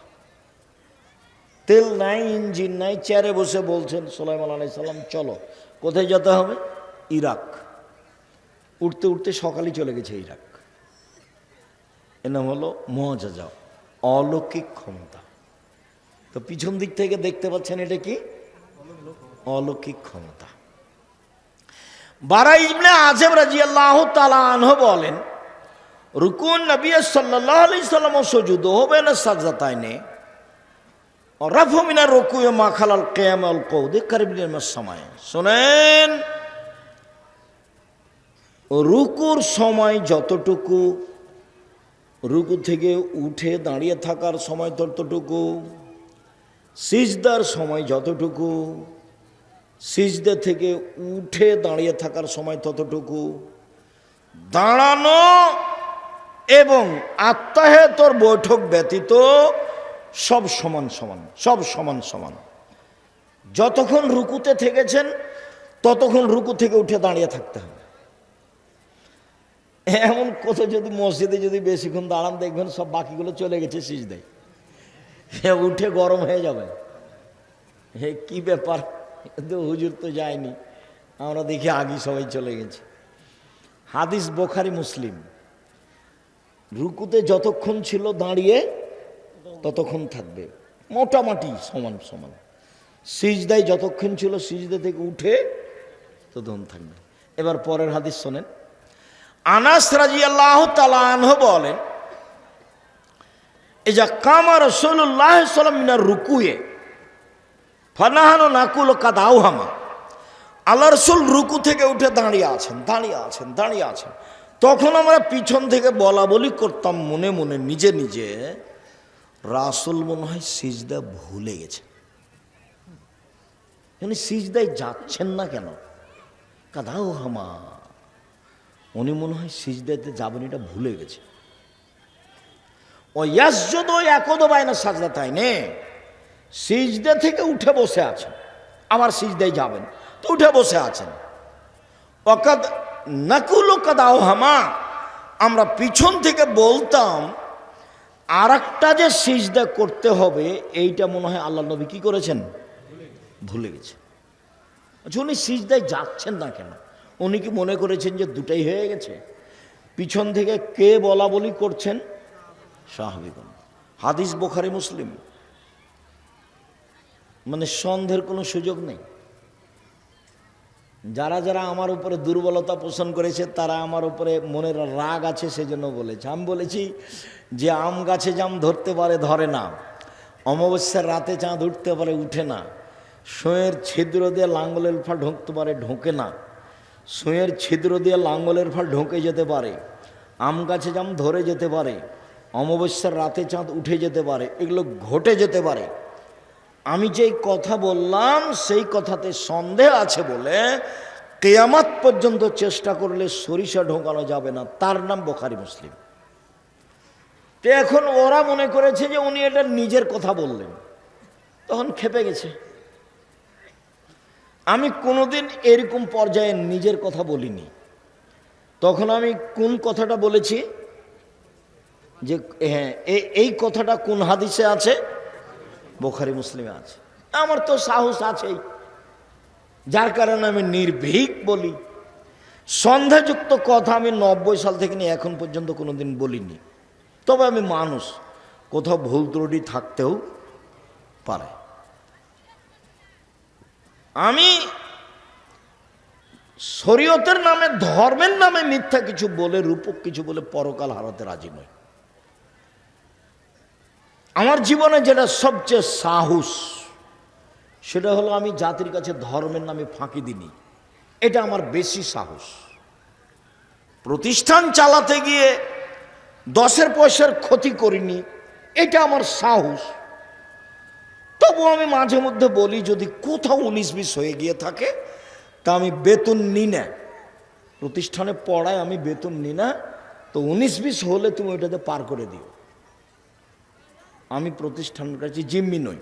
তেল নাই, ইঞ্জিন নাই, চেয়ারে বসে বলছেন সুলাইমান আলাইহিস সালাম, চলো। কোথায় যেতে হবে? ইরাক। উঠতে উঠতে সকালই চলে গেছে ইরাক। এর নাম হলো মুআজিজা, অলৌকিক ক্ষমতা। তো পিছন দিক থেকে দেখতে পাচ্ছেন, এটা কি? অলৌকিক ক্ষমতা। বারা ইবনে আযিব রাদিয়াল্লাহু তাআলা আনহু বলেন, রুকুন নবী সাল্লাল্লাহু আলাইহি সাল্লাম সুজুদুহু বাইনা সাজদাতাইনি ওয়া রাফু মিনার রুকুই মা খালাল কিয়াম ওয়াল কউদ কারিবিন মিনাস সামায়ে। শুনেন, রুকুর সময় যতটুকু, রুকু থেকে উঠে দাঁড়িয়ে থাকার সময় ততটুকু, সিজদার সময় যতটুকু, সিজদা থেকে উঠে দাঁড়িয়ে থাকার সময় ততটুকু, দাঁড়ানো এবং আত্তাহিয়াতুর বৈঠক ব্যতীত সব সমান সমান, সব সমান সমান। যতক্ষণ রুকুতে থেকেছেন, ততক্ষণ রুকু থেকে উঠে দাঁড়িয়ে থাকতে হবে। এমন কত, যদি মসজিদে যদি বেশিক্ষণ দাঁড়ান, দেখবেন সব বাকিগুলো চলে গেছে সিজদায়, উঠে গরম হয়ে যাবে। হে কি ব্যাপার, তো হুজুর তো যায়নি, আমরা দেখি আগে সবাই চলে গেছে। হাদিস বোখারি মুসলিম। রুকুতে যতক্ষণ ছিল দাঁড়িয়ে ততক্ষণ থাকবে, মোটামুটি সমান সমান। সিজদায় যতক্ষণ ছিল সিজদা থেকে উঠে ততক্ষণ থাকবে। এবার পরের হাদিস শোনেন। আনাস রাদিয়াল্লাহু তাআলা আনহু বলেন, ইজা কামা রাসূলুল্লাহ সাল্লাল্লাহু আলাইহি ওয়াসাল্লাম মিনার রুকুয়ে ফানাহানু নাকুলু কাদ আওহামা। আল্লাহ রাসূল রুকু থেকে উঠে দাঁড়িয়ে আছেন। তখন আমরা পিছন থেকে বলা বলি করতাম মনে মনে নিজে নিজে, রাসূল মনে হয় সিজদা ভুলে গেছে, উনি সিজদায় যাচ্ছেন না কেন, কাদ আওহামা, উনি মনে হয় সিজদাতে যাবেন এটা ভুলে গেছে। ও ইয়াসজুদু ইয়াকুদু বাইনা সাজদাতাইনে, সিজদা থেকে উঠে বসে আছেন, আবার সিজদায় যাবেন তো উঠে বসে আছেন। ওয়াকাদ নাকুলু কাদ আওহামা, আমরা পিছন থেকে বলতাম আর একটা যে সিজদা করতে হবে এইটা মনে হয় আল্লাহ নবী কি করেছেন, ভুলে গেছে। আচ্ছা, উনি সিজদায় যাচ্ছেন না কেন? উনি কি মনে করেছেন যে দুটাই হয়ে গেছে? পিছন থেকে কে বলা বলি করছেন? সাহাবীগণ। হাদিস বোখারি মুসলিম, মানে সন্দেহের কোনো সুযোগ নেই। যারা যারা আমার উপরে দুর্বলতা পোষণ করেছে তারা আমার উপরে মনের রাগ আছে সেজন্য বলেছে। আমি বলেছি যে আম গাছে জাম ধরতে পারে ধরে না, অমাবস্যার রাতে চাঁদ উঠতে পারে উঠে না, সুঁয়ের ছিদ্র দিয়ে লাঙ্গলের ফাল ঢুকতে পারে ঢোকে না, সুঁয়ের ছিদ্র দিয়ে লাঙ্গলের ফাল ঢোকে যেতে পারে, আম গাছে জাম ধরে যেতে পারে, অমাবস্যার রাতে চাঁদ উঠে যেতে পারে, এগুলো ঘটে যেতে পারে। আমি যেই কথা বললাম সেই কথাতে সন্দেহ আছে বলে কিয়ামত পর্যন্ত চেষ্টা করলে সরিষা ঢোকানো যাবে না, তার নাম বোখারি মুসলিম। তো এখন ওরা মনে করেছে যে উনি এটা নিজের কথা বললেন, তখন খেপে গেছে। আমি কোনোদিন এরকম পর্যায়ে নিজের কথা বলিনি। তখন আমি কোন কথাটা বলেছি যে হ্যাঁ এই কথাটা কোন হাদিসে আছে? বোখারি মুসলিমে আছে। আমার তো সাহস আছেই, যার কারণে আমি নির্ভীক বলি। সন্দেহযুক্ত কথা আমি 90 সাল থেকে নিয়ে এখন পর্যন্ত কোনোদিন বলিনি। তবে আমি মানুষ, কোথাও ভুল ত্রুটি থাকতেও পারে। আমি শরীয়তের নামে ধর্মের নামে মিথ্যা কিছু বলে রূপক কিছু বলে পরকাল হারাতে রাজি নই। আমার জীবনে যেটা সবচেয়ে সাহস সেটা হলো আমি জাতির কাছে ধর্মের নামে ফাঁকি দিইনি, এটা আমার বেশি সাহস। প্রতিষ্ঠান চালাতে গিয়ে 10 পয়সার ক্ষতি করিনি, এটা আমার সাহস। তবু আমি মাঝে মধ্যে বলি যদি কোথাও 19-20 হয়ে গিয়ে থাকে তা আমি বেতন নিই না, প্রতিষ্ঠানে পড়ায় আমি বেতন নিই না, তো 19-20 হলে তুমি ওইটাতে পার করে দিও। আমি প্রতিষ্ঠানের কাছে জিম্মি নই।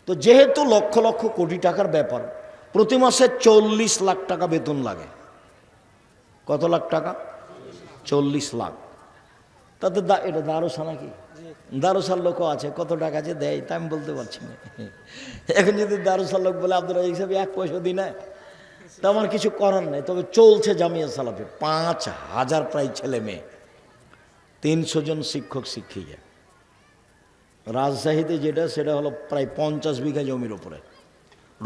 তো যেহেতু লক্ষ লক্ষ কোটি টাকার ব্যাপার, প্রতি মাসে 40 লাখ টাকা বেতন লাগে। কত লাখ টাকা? 40 লাখ। তাতে এটা দারোসা নাকি? দারোসার লোকও আছে, কত টাকা যে দেয় তা আমি বলতে পারছি না। এখন যদি দারোসার লোক বলে আপনারা হিসাবে 1 পয়সা দিই না, তো আমার কিছু করার নেই। তবে চলছে জামিয়া সালাফি, 5000 প্রায় ছেলে মেয়ে, 300 জন শিক্ষক শিক্ষিকা। রাজশাহীতে যেটা সেটা হলো প্রায় 50 বিঘা জমির ওপরে,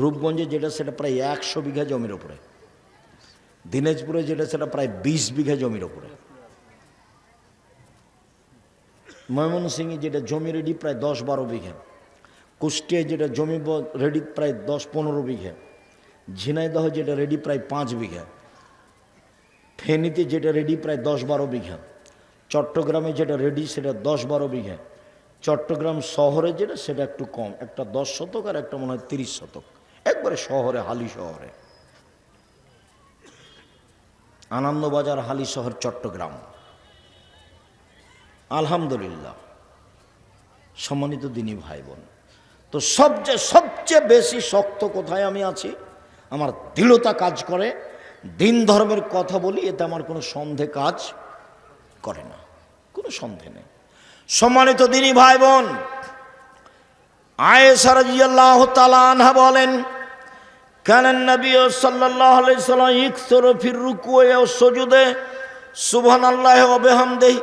রূপগঞ্জে যেটা সেটা প্রায় 100 বিঘা জমির ওপরে, দিনাজপুরে যেটা সেটা প্রায় 20 বিঘা জমির ওপরে, ময়মনসিংহে যেটা জমি রেডি প্রায় 10-12 বিঘা, কুষ্টিয়ায় যেটা জমি রেডি প্রায় 10-15 বিঘা, ঝিনাইদহ যেটা রেডি প্রায় 5 বিঘা, ফেনীতে যেটা রেডি প্রায় 10-12 বিঘা, চট্টগ্রামে যেটা রেডি সেটা 10-12 বিঘা, চট্টগ্রাম শহরে যেটা সেটা একটু কম, একটা 10 শতক আর একটা মনে হয় 30 শতক, একবারে শহরে, হালি শহরে, আনন্দবাজার হালি শহর চট্টগ্রাম। আলহামদুলিল্লাহ, সম্মানিত দিনী ভাই বোন, তো সবচেয়ে বেশি শক্ত কোথায় আমি আছি? আমার দৃঢ়তা কাজ করে, দিন ধর্মের কথা বলি, এতে আমার কোনো সন্দেহ কাজ করে না, কোনো সন্দেহ নেই। সম্মানিত দিনী ভাই বোন, আয়েশা রাদিয়াল্লাহু তাআলা আনহা বলেন, কানান নবী সাল্লাল্লাহু আলাইহি সাল্লাম ইকসুরু ফির রুকুই ওয়াস সুজুদে সুবহানাল্লাহি ওয়া বিহামদিহি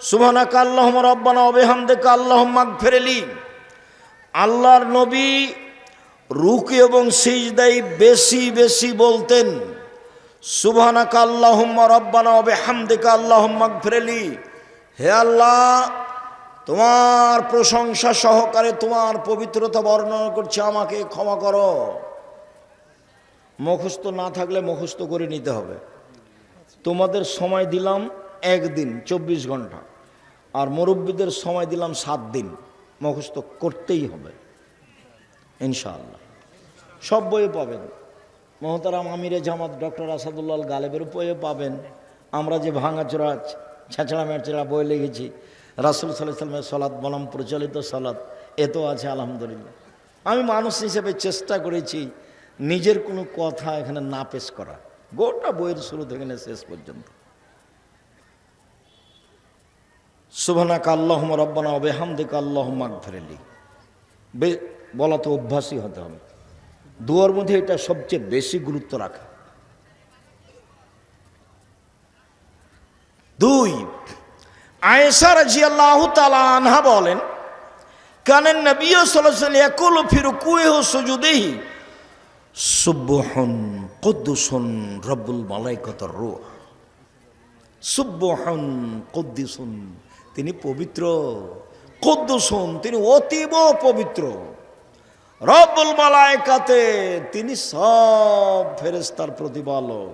সুবহানাকা আল্লাহুম্মা রাব্বানা ওয়া বিহামদিকা আল্লাহুম্মা আগফিরলি। আল্লাহর নবী রুকু এবং সিজদায় বেশি বেশি বলতেন সুবহানাকা আল্লাহুম্মা রাব্বানা ওয়া বিহামদিকা আল্লাহুম্মা আগফিরলি। হে আল্লাহ, তোমার প্রশংসা সহকারে তোমার পবিত্রতা বর্ণনা করছি, আমাকে ক্ষমা করো। মুখস্থ না থাকলে মুখস্থ করে নিতে হবে। তোমাদের সময় দিলাম একদিন 24 ঘন্টা, আর মুরব্বীদের সময় দিলাম 7 দিন। মুখস্থ করতেই হবে ইনশাআল্লাহ। সব বইয়ে পাবেন। মহতারাম আমিরে জামাত ডক্টর আসাদুল্লাহ গালেবের বইয়ে পাবেন। আমরা যে ভাঙাচোরা ছেঁচড়া মেচড়া বই লিখেছি, রাসূল সাল্লাল্লাহু আলাইহি ওয়াসাল্লামের সালাত বনাম প্রচলিত সালাত, এতো আছে আলহামদুলিল্লাহ। আমি মানুষ হিসেবে চেষ্টা করেছি নিজের কোনো কথা এখানে না পেশ করা, গোটা বইয়ের শুরু থেকে শেষ পর্যন্ত। সুবহানাকা আল্লাহুম্মা রাব্বানা ওয়া বিহামদিকা আল্লাহুম্মা আগফিরলি বলা তো অভ্যাসই হতে হবে। দুয়ার মধ্যে এটা সবচেয়ে বেশি গুরুত্ব রাখা। 2, আয়েশা রাদিয়াল্লাহু তাআলা আনহা বলেন, কানান নবী সাল্লাল্লাহু আলাইহি ওয়াসাল্লাম ইয়াকুলু ফি রুকুইহি ওয়া সুজুদিহি সুবহান কুদ্দুসুন রব্বুল মালাইকাতুর রূহ। সুবহান কুদ্দুসুন, তিনি পবিত্র, কুদ্দুসুন, তিনি অতীব পবিত্র, রব্বুল মালাইকাতে, তিনি সব ফেরেশতার প্রতিপালক,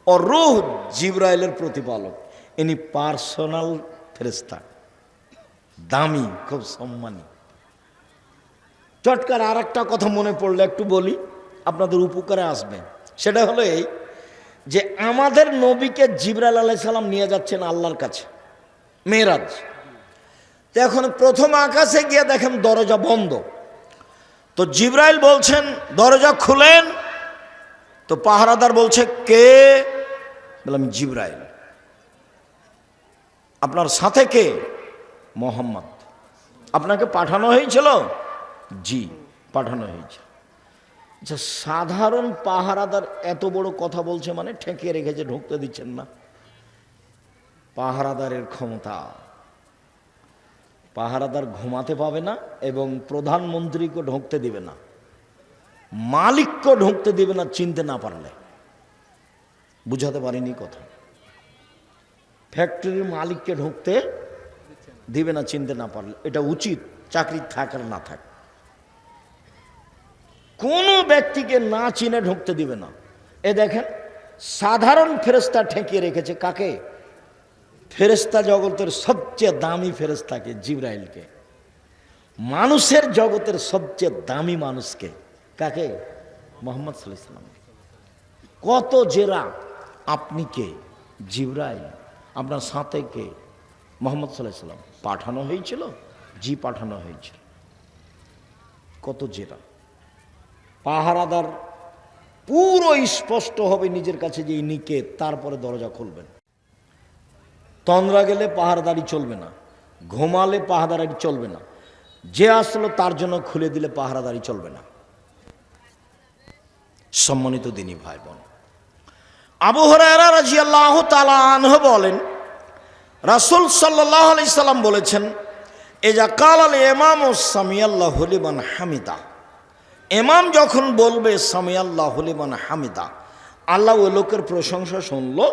ও রূহ জিবরাইলের প্রতিপালক। ইনি পার্সোনাল ফেরেশতা, দামি, খুব সম্মানী। চটকার আর একটা কথা মনে পড়লে একটু বলি, আপনাদের উপকারে আসবে। সেটা হলো এই যে আমাদের নবীকে জিবরাইল আলাইহিস সালাম নিয়ে যাচ্ছেন আল্লাহর কাছে মেরাজ। তো এখন প্রথম আকাশে গিয়ে দেখেন দরজা বন্ধ। তো জিবরাইল বলছেন দরজা খুলেন। তো পাহারাদার বলছে কে? বললাম জিবরাইল। আপনার সাথে কে? মোহাম্মদ। আপনাকে পাঠানো হয়েছিল? জি, পাঠানো হয়েছিল। আচ্ছা, সাধারণ পাহারাদার এত বড় কথা বলছে মানে ঠেকিয়ে রেখেছে, ঢুকতে দিচ্ছেন না। পাহারাদারের ক্ষমতা, পাহারাদার ঘুমাতে পাবে না এবং প্রধানমন্ত্রীকে ঢুকতে দিবে না, মালিককে ঢুকতে দিবে না চিনতে না পারলে। বুঝাতে পারিনি কথা। ফ্যাক্টরির মালিককে ঢুকতে দিবে না চিনতে না পারলে। এটা উচিত, চাকরি থাক আর না থাক। কোনো ব্যক্তিকে না চিনে ঢুকতে দিবে না। এ দেখেন সাধারণ ফেরেশতা ঠেকিয়ে রেখেছে কাকে? ফেরেশতা জগতের সবচেয়ে দামি ফেরেশতাকে, জিবরাইলকে। মানুষের জগতের সবচেয়ে দামি মানুষকে কাকে? মুহাম্মদ সাল্লাল্লাহু আলাইহি ওয়াসাল্লাম। কত জেরা। আপনি কে? জিবরাইল। আপনার সাথে কে? মুহাম্মদ সাল্লাল্লাহু আলাইহি ওয়াসাল্লাম। পাঠানো হয়েছিল? জি, পাঠানো হয়েছিল। কত জেরা। পাহারাদার পুরো স্পষ্ট হবে নিজের কাছে যে ইনি কে, তারপরে দরজা খুলবেন। তন্দ্রা গেলে পাহারাদারি চলবে না, ঘুমালে পাহারাদারি চলবে না, যে আসলো তার জন্য খুলে দিলে পাহারাদারি চলবে না। সম্মানিত দিনী ভাই বোন, আবু হুরায়রা রাদিয়াল্লাহু তাআলা আনহু বলেন, রাসূল সাল্লাল্লাহু আলাইহি সাল্লাম বলেছেন, ইজা কালাল ইমামু সামিআল্লাহু লিমান হামিদা। ইমাম যখন বলবে সামিআল্লাহু লিমান হামিদা, আল্লাহ ওই লোকের প্রশংসা শুনলো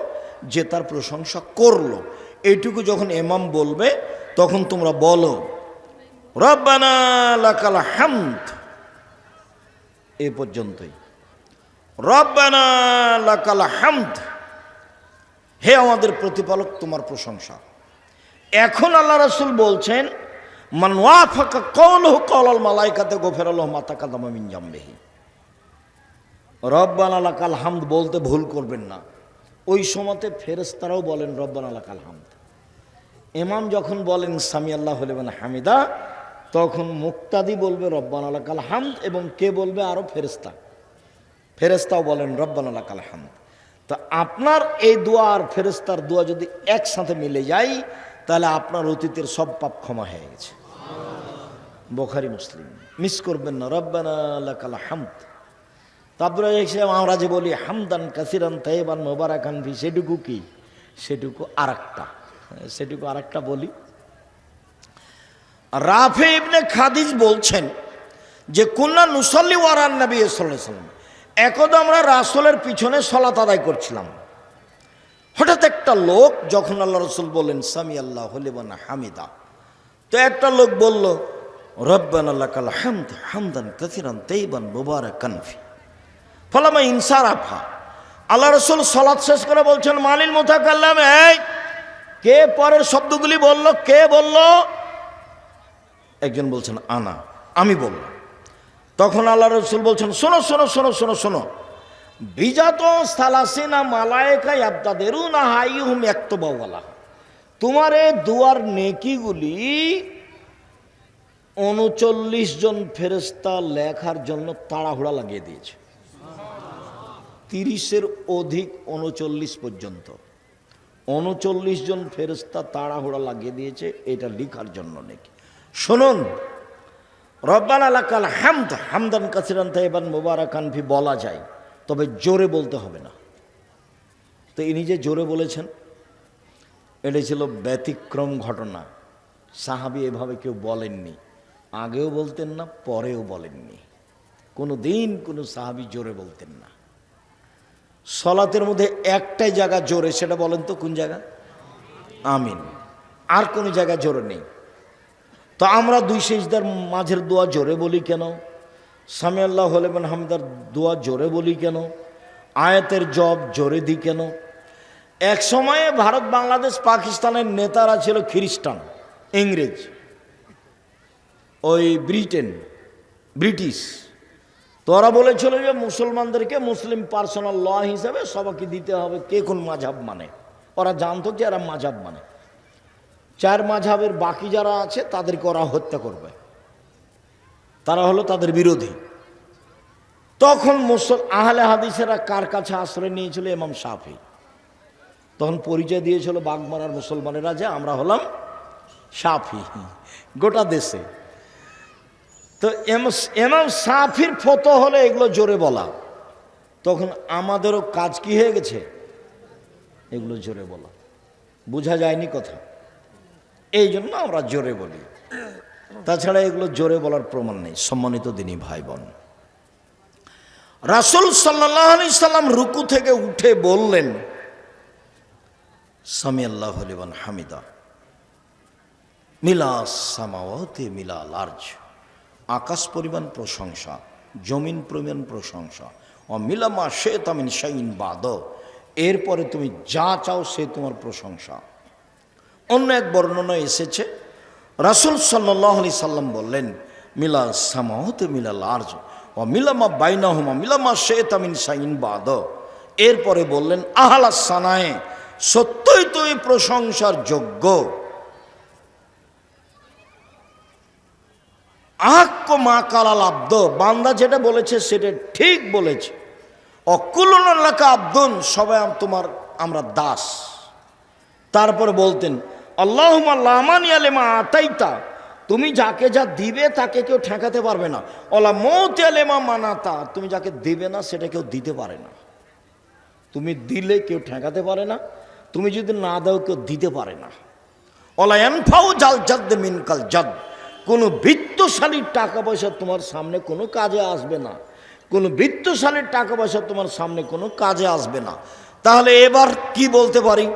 যে তার প্রশংসা করলো, এইটুকু যখন ইমাম বলবে তখন তোমরা বলো রব্বানা লাকাল হামদ। এই পর্যন্তই। রব্বানা লাকাল হামদ, হে আমাদের প্রতিপালক তোমার প্রশংসা। এখন আল্লাহ রাসূল বলছেন মান ওয়াফাকা কওলুহু কওলাল মালাইকাতি গফিরা লাহু মা তাকাদ্দামা মিন জামবিহি। রব্বানা লাকাল হামদ বলতে ভুল করবেন না। ওই সময়তে ফেরেশতারাও বলেন রব্বানা লাকাল হামদ। ইমাম যখন বলেন সামিআল্লাহু লিমান হামিদা, তখন মুক্তাদি বলবে রব্বানা লাকাল হামদ, এবং কে বলবে? আরো ফেরেশতা। ফেরেশতাও বলেন রব্বানা লাকাল হামদ। তো আপনার এই দোয়া আর ফেরেশতার দোয়া যদি একসাথে মিলে যায়, তাহলে আপনার অতীতের সব পাপ ক্ষমা হয়ে গেছে। বুখারী মুসলিম, মিস করবেন না। রব্বানা লাকাল হামদ। তারপরে আমরা যে বলি হামদান কাসিরান তাইবান মুবারাকান ফি, সেটুকু কি? সেটুকু আরেকটা বলি। রাফি ইবনে খাদিজ বলছেন যে কুন্না নুসাল্লি ওয়ারান নবী সাল্লাল্লাহু আলাইহি ওয়াসাল্লাম, একদা আমরা রাসূলের পিছনে সালাত আদায় করছিলাম। হঠাৎ একটা লোক, যখন আল্লাহ রাসূল বললেন সামি আল্লাহু লিমান হামিদা, তো একটা লোক বলল রব্বানা লাকাল হামদ হামদান কাসিরান তাইবান মুবারাকান ফি। ফালামা ইনসারাফা, আল্লাহ রাসূল সালাত শেষ করে বলছেন মালিল মুতাকাল্লাম, এই কে পরের শব্দগুলি বলল? কে বলল? একজন বলছেন আনা, আমি বললাম। তখন আল্লাহ রাসূল বলছেন শোনো শোনো শোনো শোনো শোনো, বিজাত সালাসিনা মালায়েকা ইয়াবতাদিরুনা হাইহুম ইয়াকতুবুলা, তোমার এই দুয়ার নেকিগুলি 39 জন ফেরেশতা লেখার জন্য তাড়াহুড়া লাগিয়ে দিয়েছে। 30-এর অধিক 39 পর্যন্ত 39 জন ফেরেশতা তাড়াহুড়া লাগিয়ে দিয়েছে এটা লেখার জন্য নাকি। শুনুন, রব্বানা লাকাল হামদ হামদান কাসিরান তাইবান মুবারাকান ফি বলা যায়, তবে জোরে বলতে হবে না। তো ইনি যে জোরে বলেছেন, এটা ছিল ব্যতিক্রম ঘটনা। সাহাবী এভাবে কেউ বলেননি, আগেও বলতেন না, পরেও বলেননি। কোনো দিন কোনো সাহাবী জোরে বলতেন না। সলাতের মধ্যে একটাই জায়গা জোরে, সেটা বলেন তো কোন জায়গা? আমিন। আর কোনো জায়গা জোরে নেই। তো আমরা দুই সিজদার মাঝের দোয়া জোরে বলি কেন? সামি আল্লাহু লিমান হামিদার দোয়া জোরে বলি কেন? আয়াতের জব জোরে দিই কেন? এক সময়ে ভারত, বাংলাদেশ, পাকিস্তানের নেতারা ছিল খ্রিস্টান, ইংরেজ, ওই ব্রিটিশ। তো ওরা বলেছিল যে মুসলমানদেরকে মুসলিম পার্সোনাল ল হিসেবে সবাইকে দিতে হবে কে কোন মাঝহাব মানে। ওরা জানতো যে এরা মাঝহাব মানে, 4 মাঝহাবের বাকি যারা আছে তাদেরকে ওরা হত্যা করবে, তারা হলো তাদের বিরোধী। তখন আহলে হাদিসেরা কার কাছে আশ্রয় নিয়েছিল? ইমাম শাফি। তখন পরিচয় দিয়েছিল বাগমারার মুসলমানেরা যে আমরা হলাম শাফি গোটা দেশে। তো ইমাম শাফির ফতোয়া হলে এগুলো জোরে বলা। তখন আমাদেরও কাজ কি হয়ে গেছে? এগুলো জোরে বলা। বোঝা যায়নি কথা? এই জন্য আমরা জোরে বলি, তাছাড়া এগুলো জোরে বলার প্রমাণ নেই। সম্মানিত দিনী ভাই বোন, রাসূল সাল্লাল্লাহু আলাইহি সাল্লাম রুকু থেকে উঠে বললেন সামি আল্লাহু লিমান হামিদা, মিলা সামাওয়াতি মিলাল আরজ, আকাশ পরিমাণ প্রশংসা, জমিন পরিমাণ প্রশংসা, ও মিলামা শি'তা মিন শাইইন বাদ, এরপরে তুমি যা চাও সে তোমার প্রশংসা। অন্য এক বর্ণনায় এসেছে রাসূল সাল্লাল্লাহু আলাইহি সাল্লাম বললেন মিলা সামাওয়াতি মিলাল আরজ ও মিলামা বাইনাহুমা মিলামা শি'তা মিন শাইইন বাদ, এরপরে বললেন আহলা সানায়ে, সত্যই তুমি প্রশংসার যোগ্য। আক্ক মা কালাল আব্দ, বান্দা যেটা বলেছে সেটা ঠিক বলেছে। অকুলুনা লাকা আব্দুন, সবাই আমরা দাস। তারপরে বলতেন আল্লাহুম্মা লা মানিয়া লিমা আতাইতা, তুমি যাকে যা দিবে তাকে কেউ ঠেকাতে পারবে না। ওয়ালা মুতিয়া লিমা মানাতা, তুমি যাকে দিবে না সেটা কেউ দিতে পারে না। তুমি দিলে কেউ ঠেকাতে পারে না, তুমি যদি না দাও কেউ দিতে পারে না। ওয়ালা ইয়ানফাউ জাল জাদ মিনকাল জাদ, কোনো বিত্তশালীর টাকা পয়সা তোমার সামনে কোনো কাজে আসবে না, কোনো বিত্তশালীর টাকা পয়সা তোমার সামনে কোনো কাজে আসবে না। তাহলে এবার কি বলতে পারি?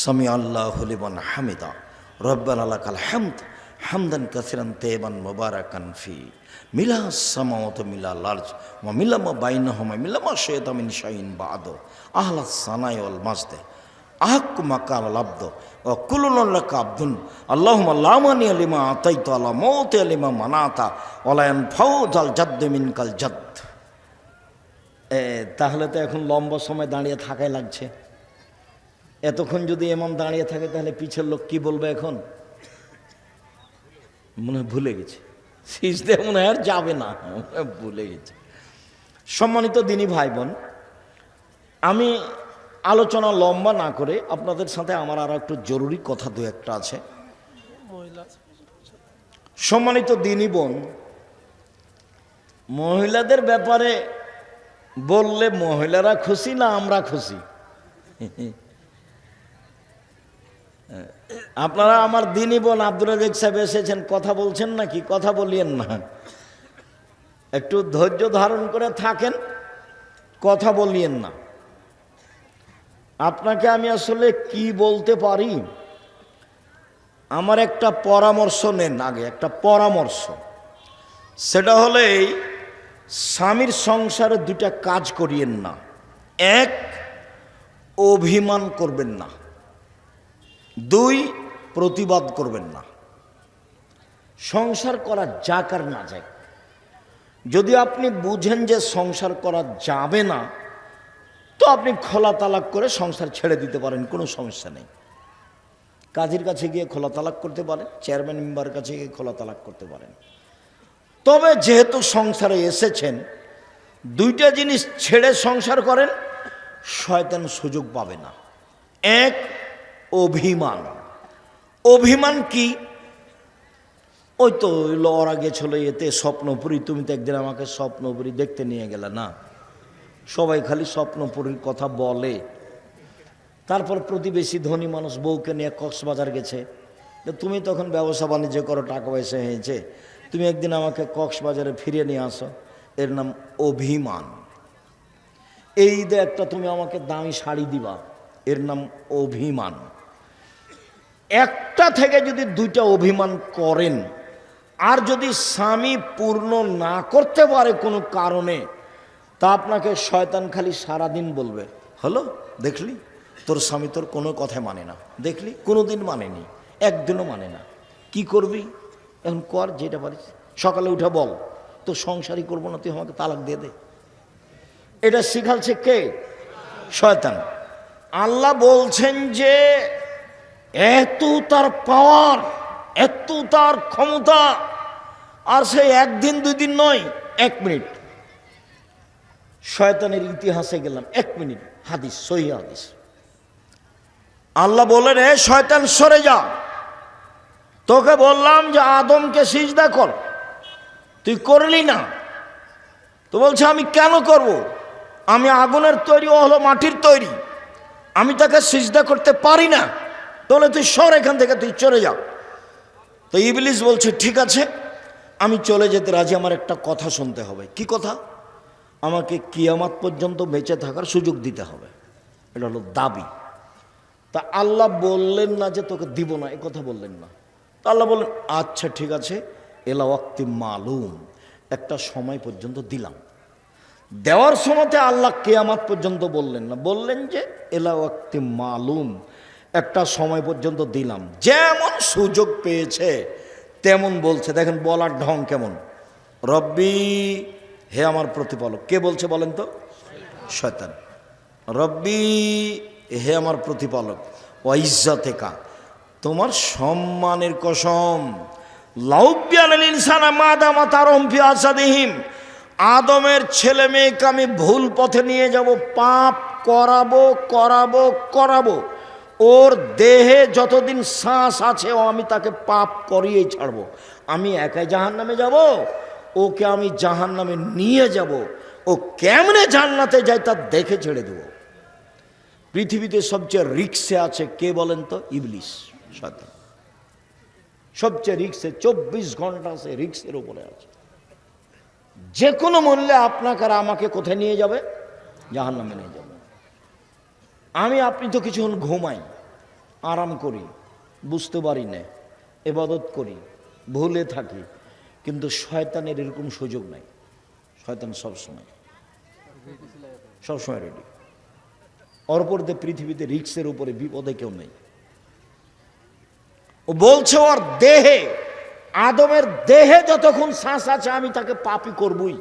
সামি আল্লাহু লিমান হামিদা, রব্বানা লাকাল হামদ হামদান কাসিরান তাইবান মুবারাকান ফি, মিলাস সামাওয়াতি মিলাল আরজ ওয়া মিলামা বাইনাহুমা মিলামা শি'তা মিন শাইইন বাদ, আহলাস সানাই ওয়াল মাজদ, আহক মাকাল আব্দ ও কুলুনা লাকা আব্দুন, আল্লাহুম্মা লা মানিয়া লিমা আতাইতা ওয়া লা মুতিয়া লিমা মানাতা ওয়া লা ইয়ানফাউ জাল জাদ মিনকাল জাদ। তাহলে তো এখন লম্বা সময় দাঁড়িয়ে থাকাই লাগছে। এতক্ষণ যদি ইমাম দাঁড়িয়ে থাকে তাহলে পিছের লোক কি বলবে? এখন মনে হয় ভুলে গেছে, সিজদে মনে হয় আর যাবে না, ভুলে গেছে। সম্মানিত দিনী ভাই বোন, আমি আলোচনা লম্বা না করে আপনাদের সাথে আমার আর একটু জরুরি কথা দু একটা আছে। সম্মানিত দিনী বোন, মহিলাদের ব্যাপারে বললে মহিলারা খুশি না আমরা খুশি? আপনারা আমার দিনী বোন আব্দুল রাজ্জাক সাহেব এসেছেন, কথা বলছেন নাকি? কথা বলিয়েন না, একটু ধৈর্য ধারণ করে থাকেন, কথা বলিয়েন না। আপনাকে আমি আসলে কি বলতে পারি, আমার একটা পরামর্শ নেন আগে, একটা পরামর্শ। সেটা হলে স্বামীর সংসারে দুটা কাজ করিয়েন না। এক, অভিমান করবেন না। দুই, প্রতিবাদ করবেন না। সংসার করা যাক আর না যাক, যদি আপনি বুঝেন যে সংসার করা যাবে না, তো আপনি খোলা তালাক করে সংসার ছেড়ে দিতে পারেন, কোনো সমস্যা নেই। কাজীর কাছে গিয়ে খোলা তালাক করতে পারেন, চেয়ারম্যান মেম্বারের কাছে গিয়ে খোলা তালাক করতে পারেন। তবে যেহেতু সংসারে এসেছেন, দুইটা জিনিস ছেড়ে সংসার করেন, শয়তান সুযোগ পাবে না। এক, অভিমান। অভিমান কি? ওই তো ওরা গেছিল এতে স্বপ্নপুরী, তুমি তো একদিন আমাকে স্বপ্নপুরী দেখতে নিয়ে গেলে না। সবাই খালি স্বপ্নপুরীর কথা বলে। তারপর প্রতিবেশী ধনী মানুষ বউকে নিয়ে কক্সবাজার গেছে, তুমি তখন ব্যবসা বাণিজ্য করো, টাকা পয়সা হয়েছে, তুমি একদিন আমাকে কক্সবাজারে ফিরিয়ে নিয়ে আসো, এর নাম অভিমান। এই ঈদে একটা তুমি আমাকে দামি শাড়ি দিবা, এর নাম অভিমান। একটা থেকে যদি দুইটা অভিমান করেন, আর যদি স্বামী পূর্ণ না করতে পারে কোনো কারণে, তা আপনাকে শয়তান খালি সারাদিন বলবে, হলো দেখলি তোর স্বামী তোর কোনো কথা মানে না, দেখলি কোনো দিন মানেনি, একদিনও মানে না, কি করবি এখন কর যেটা পারিস, সকালে উঠে বল তো সংসারই করবো না, তুই আমাকে তালাক দিয়ে দে। এটা শিখালছে কে? শয়তান। আল্লাহ বলছেন যে এত তার পাওয়ার, এত তার ক্ষমতা, আর সে একদিন দুই দিন নয়, 1 মিনিট। শয়তানের ইতিহাসে গেলাম, 1 মিনিট, হাদিস, সহিহ হাদিস। আল্লাহ বলেন, এ শয়তান সরে যা, তোকে বললাম যে আদমকে সিজদা কর, তুই করলি না। তো বলছে আমি কেন করব, আমি আগুনের তৈরি, ও হলো মাটির তৈরি, আমি তাকে সিজদা করতে পারি না, তাহলে তুই সর এখান থেকে, তুই চলে যা। তো ইবলিস বলছে ঠিক আছে, আমি চলে যেতে রাজি, আমার একটা কথা শুনতে হবে। কি কথা? আমাকে কিয়ামত পর্যন্ত বেঁচে থাকার সুযোগ দিতে হবে, এটা হলো দাবি। তা আল্লাহ বললেন না যে তোকে দিব না, এই কথা বললেন না। তা আল্লাহ বললেন আচ্ছা ঠিক আছে, এলা ওয়াক্তি মালুম, একটা সময় পর্যন্ত দিলাম। দেওয়ার সময়তে আল্লাহ কিয়ামত পর্যন্ত বললেন না, বললেন যে এলা ওয়াক্তি মালুম, একটা সময় পর্যন্ত দিলাম। যেমন সুযোগ পেয়েছে তেমন বলছে। দেখেন বলার ঢং কেমন, রব্বি, হে আমার প্রতিপালক। কে বলছে বলেন তো? শয়তান। রব্বি, হে আমার প্রতিপালক, ওয়াইজ্জাতেকা, তোমার সম্মানের কসম, লাউবিয়ানাল ইনসানা মাদামা তারহুম ফি আসাদিহিম, আদমের ছেলে মেয়েকে আমি ভুল পথে নিয়ে যাব, পাপ করাবো করাবো করাবো, ওর দেহে যতদিন শ্বাস আছে ও আমি তাকে পাপ করিয়েই ছাড়বো। আমি একাই জাহান্নামে যাব, ওকে আমি জাহান্নামে নিয়ে যাব, ও কেমনে জান্নাতে যায় তা দেখে ছেড়ে দেব। পৃথিবীতে সবচেয়ে রিক্সে আছে কে বলেন তো? ইবলিস, শয়তান। সবচেয়ে রিক্সে, 24 ঘন্টা আছে রিক্সের উপরে আছে। যে কোনো মূল্যে আপনাকে আর আমাকে কোথায় নিয়ে যাবে? জাহান্নামে নিয়ে যাবে। আমি আপনি তো কিছুক্ষণ ঘুমাই, আরাম করি, বুঝতে পারি না, ইবাদত করি, ভুলে থাকি, কিন্তু শয়তানের এরকম সুযোগ নাই। শয়তান সবসময় রেডি। ওর উপর পৃথিবীতে রিক্সের উপরে বিপদে কেউ নেই। ও বলছে ওর দেহে, আদমের দেহে যতক্ষণ শ্বাস আছে আমি তাকে পাপী করবই।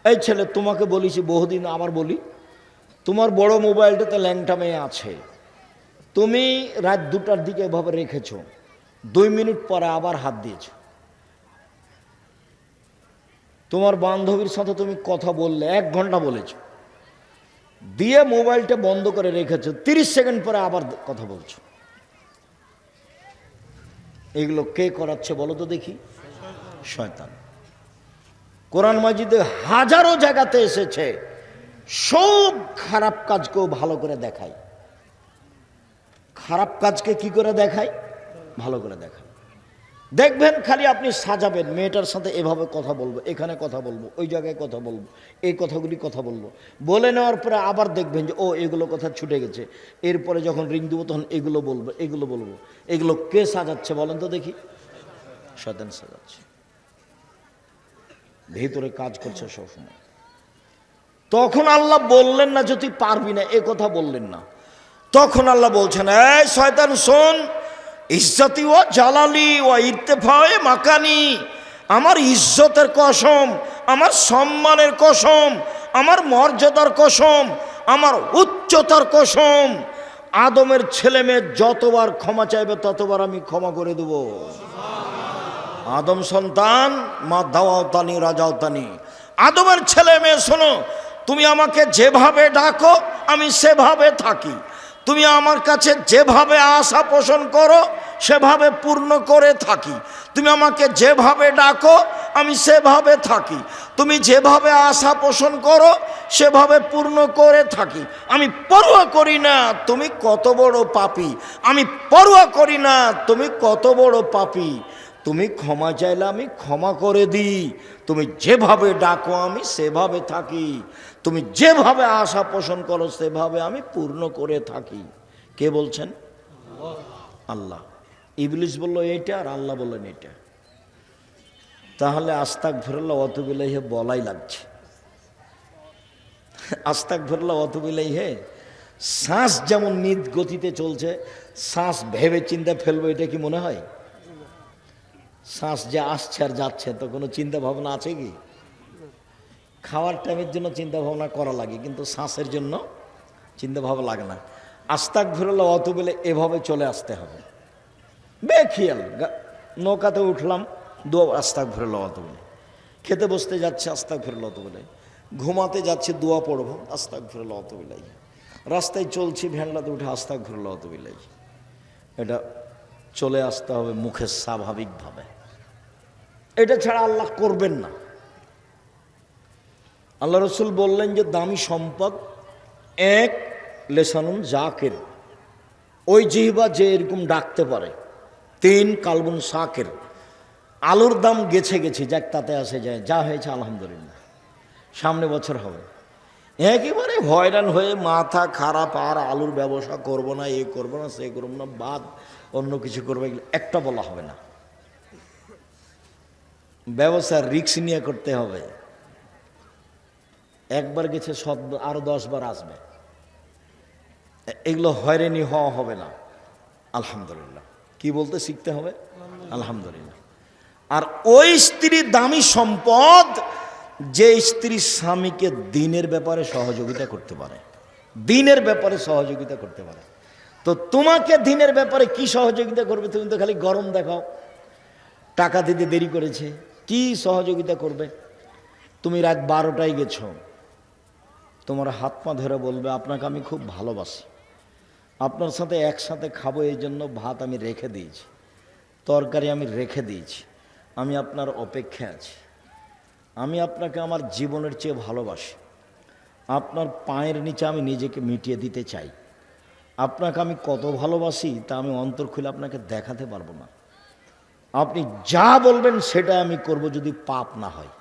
এই ছেলে, তোমাকে বলেছি বহুদিন, আবার বলি, তোমার বড় মোবাইলটাতে ল্যাংটা মেয়ে আছে, তুমি রাত 2টার দিকে এভাবে রেখেছ, 2 মিনিট পরে আবার হাত দিয়েছ। তোমার বান্ধবীর সাথে তুমি কথা বললে, 1 ঘন্টা বলেছ, দিয়ে মোবাইলটা বন্ধ করে রেখেছো, 30 সেকেন্ড পরে আবার কথা বলছো। এগুলো কে করাচ্ছে বলো তো দেখি? শয়তান। কোরআন মাজিদে হাজারো জায়গাতে এসেছে, সব খারাপ কাজকেও ভালো করে দেখায়। খারাপ কাজকে কি করে দেখায়? ভালো করে দেখায়। দেখবেন খালি আপনি সাজাবেন, মেয়েটার সাথে এভাবে কথা বলবো, এখানে কথা বলবো, ওই জায়গায় কথা বলবো, এই কথাগুলি কথা বলবো, বলে নেওয়ার পরে আবার দেখবেন যে ও এগুলো কথা ছুটে গেছে, এরপরে যখন রিং দেবো তখন এগুলো বলবো, এগুলো বলবো। এগুলো কে সাজাচ্ছে বলেন তো দেখি? শয়তান সাজাচ্ছে, ভিতরে কাজ করছে সবসময়। তখন আল্লাহ বললেন না যে তুই পারবি না, এ কথা বললেন না। তখন আল্লাহ বলছেন, এই শয়তান শোন, ইজ্জতি ও জালালি ও ইরতেফায়ে মাকানি, আমার ইজ্জতের কসম, আমার সম্মানের কসম, আমার মর্যাদার কসম, আমার উচ্চতার কসম, আদমের ছেলে মেয়ে যতবার ক্ষমা চাইবে ততবার আমি ক্ষমা করে দেব। আদম সন্তান মা দাওয়াতানি রাজাওতানি, আদমের ছেলে মেয়ে শোনো, তুমি আমাকে যেভাবে ডাকো আমি সেভাবে থাকি, তুমি আমার কাছে যেভাবে আশা পোষণ করো সেভাবে পূর্ণ করে থাকি, তুমি আমাকে যেভাবে ডাকো আমি সেভাবে থাকি, তুমি যেভাবে আশা পোষণ করো সেভাবে পূর্ণ করে থাকি। আমি পরোয়া করি না তুমি কত বড় পাপী, আমি পরোয়া করি না তুমি কত বড় পাপী, তুমি ক্ষমা চাইলে আমি ক্ষমা করে দিই, তুমি যেভাবে ডাকো আমি সেভাবে থাকি, তুমি যেভাবে আশা পোষণ করো সেভাবে আমি পূর্ণ করে থাকি। কে বলছেন? আল্লাহ। ইবলিস বলল এইটা আর আল্লাহ বললেন এটা। তাহলে আস্তাগফিরুল্লাহ ওয়া আতুবু ইলাইহি বলাই লাগছে। আস্তাগফিরুল্লাহ ওয়া আতুবু ইলাইহি, শ্বাস যেমন নিজ গতিতে চলছে, শ্বাস ভেবে চিন্তা ফেলবো, এটা কি মনে হয়? শ্বাস যে আসছে আর যাচ্ছে, তো কোনো চিন্তা ভাবনা আছে কি? খাওয়ার টাইমের জন্য চিন্তা ভাবনা করা লাগে, কিন্তু শ্বাসের জন্য চিন্তা ভাবনা লাগে না। আস্তাগফিরুল্লাহ ওয়া আতুবু ইলাইহি এভাবে চলে আসতে হবে বেখিয়াল। নৌকাতে উঠলাম, দোয়া আস্তাগফিরুল্লাহ ওয়া আতুবু ইলাইহি, খেতে বসতে যাচ্ছে আস্তাগফিরুল্লাহ ওয়া আতুবু ইলাইহি, ঘুমাতে যাচ্ছে দোয়া পড়বো আস্তাগফিরুল্লাহ ওয়া আতুবু ইলাইহি, রাস্তায় চলছি ভ্যানলাতে উঠে আস্তাগফিরুল্লাহ ওয়া আতুবু ইলাইহি। এটা চলে আসতে হবে মুখে স্বাভাবিকভাবে, এটা ছাড়া আল্লাহ করবেন না। আল্লাহ রসুল বললেন যে দামি সম্পদ এক লেসানুন জাকের, ওই জিহ্বা যে এরকম ডাকতে পারে। তিন কালবুন শাকের, আলুর দাম গেছে গেছে যাক তাতে আসে যায়, যা হয়েছে আলহামদুলিল্লাহ, সামনে বছর হবে। একেবারে হয়রান হয়ে মাথা খারাপ, আর আলুর ব্যবসা করব না, এ করব না, সে করব না, বাদ অন্য কিছু করবো, এগুলো একটা বলা হবে না। ব্যবসা রিস্ক নিয়ে করতে হবে। একবার গেছে সব আরো 10 বার আসবে, এগুলো হয়রানি হওয়া হবে না। আলহামদুলিল্লাহ কি বলতে শিখতে হবে? আলহামদুলিল্লাহ। আর ওই স্ত্রী দামি সম্পদ যে স্ত্রী স্বামীকে দিনের ব্যাপারে সহযোগিতা করতে পারে, দিনের ব্যাপারে সহযোগিতা করতে পারে। তো তোমাকে দিনের ব্যাপারে কি সহযোগিতা করবে? তুমি তো খালি গরম দেখাও, টাকা দিতে দেরি করেছে, কি সহযোগিতা করবে? তুমি রাত 12টায় গেছ, তোমার হাত পা ধরে বলবে আপনাকে আমি খুব ভালোবাসি, আপনার সাথে একসাথে খাবো, এই জন্য ভাত আমি রেখে দিয়েছি, তরকারি আমি রেখে দিয়েছি, আমি আপনার অপেক্ষায় আছি, আমি আপনাকে আমার জীবনের চেয়ে ভালোবাসি, আপনার পায়ের নিচে আমি নিজেকে মিটিয়ে দিতে চাই, আপনাকে আমি কত ভালোবাসি তা আমি অন্তর খুলে আপনাকে দেখাতে পারবো না, আপনি যা বলবেন সেটা আমি করব যদি পাপ না হয়,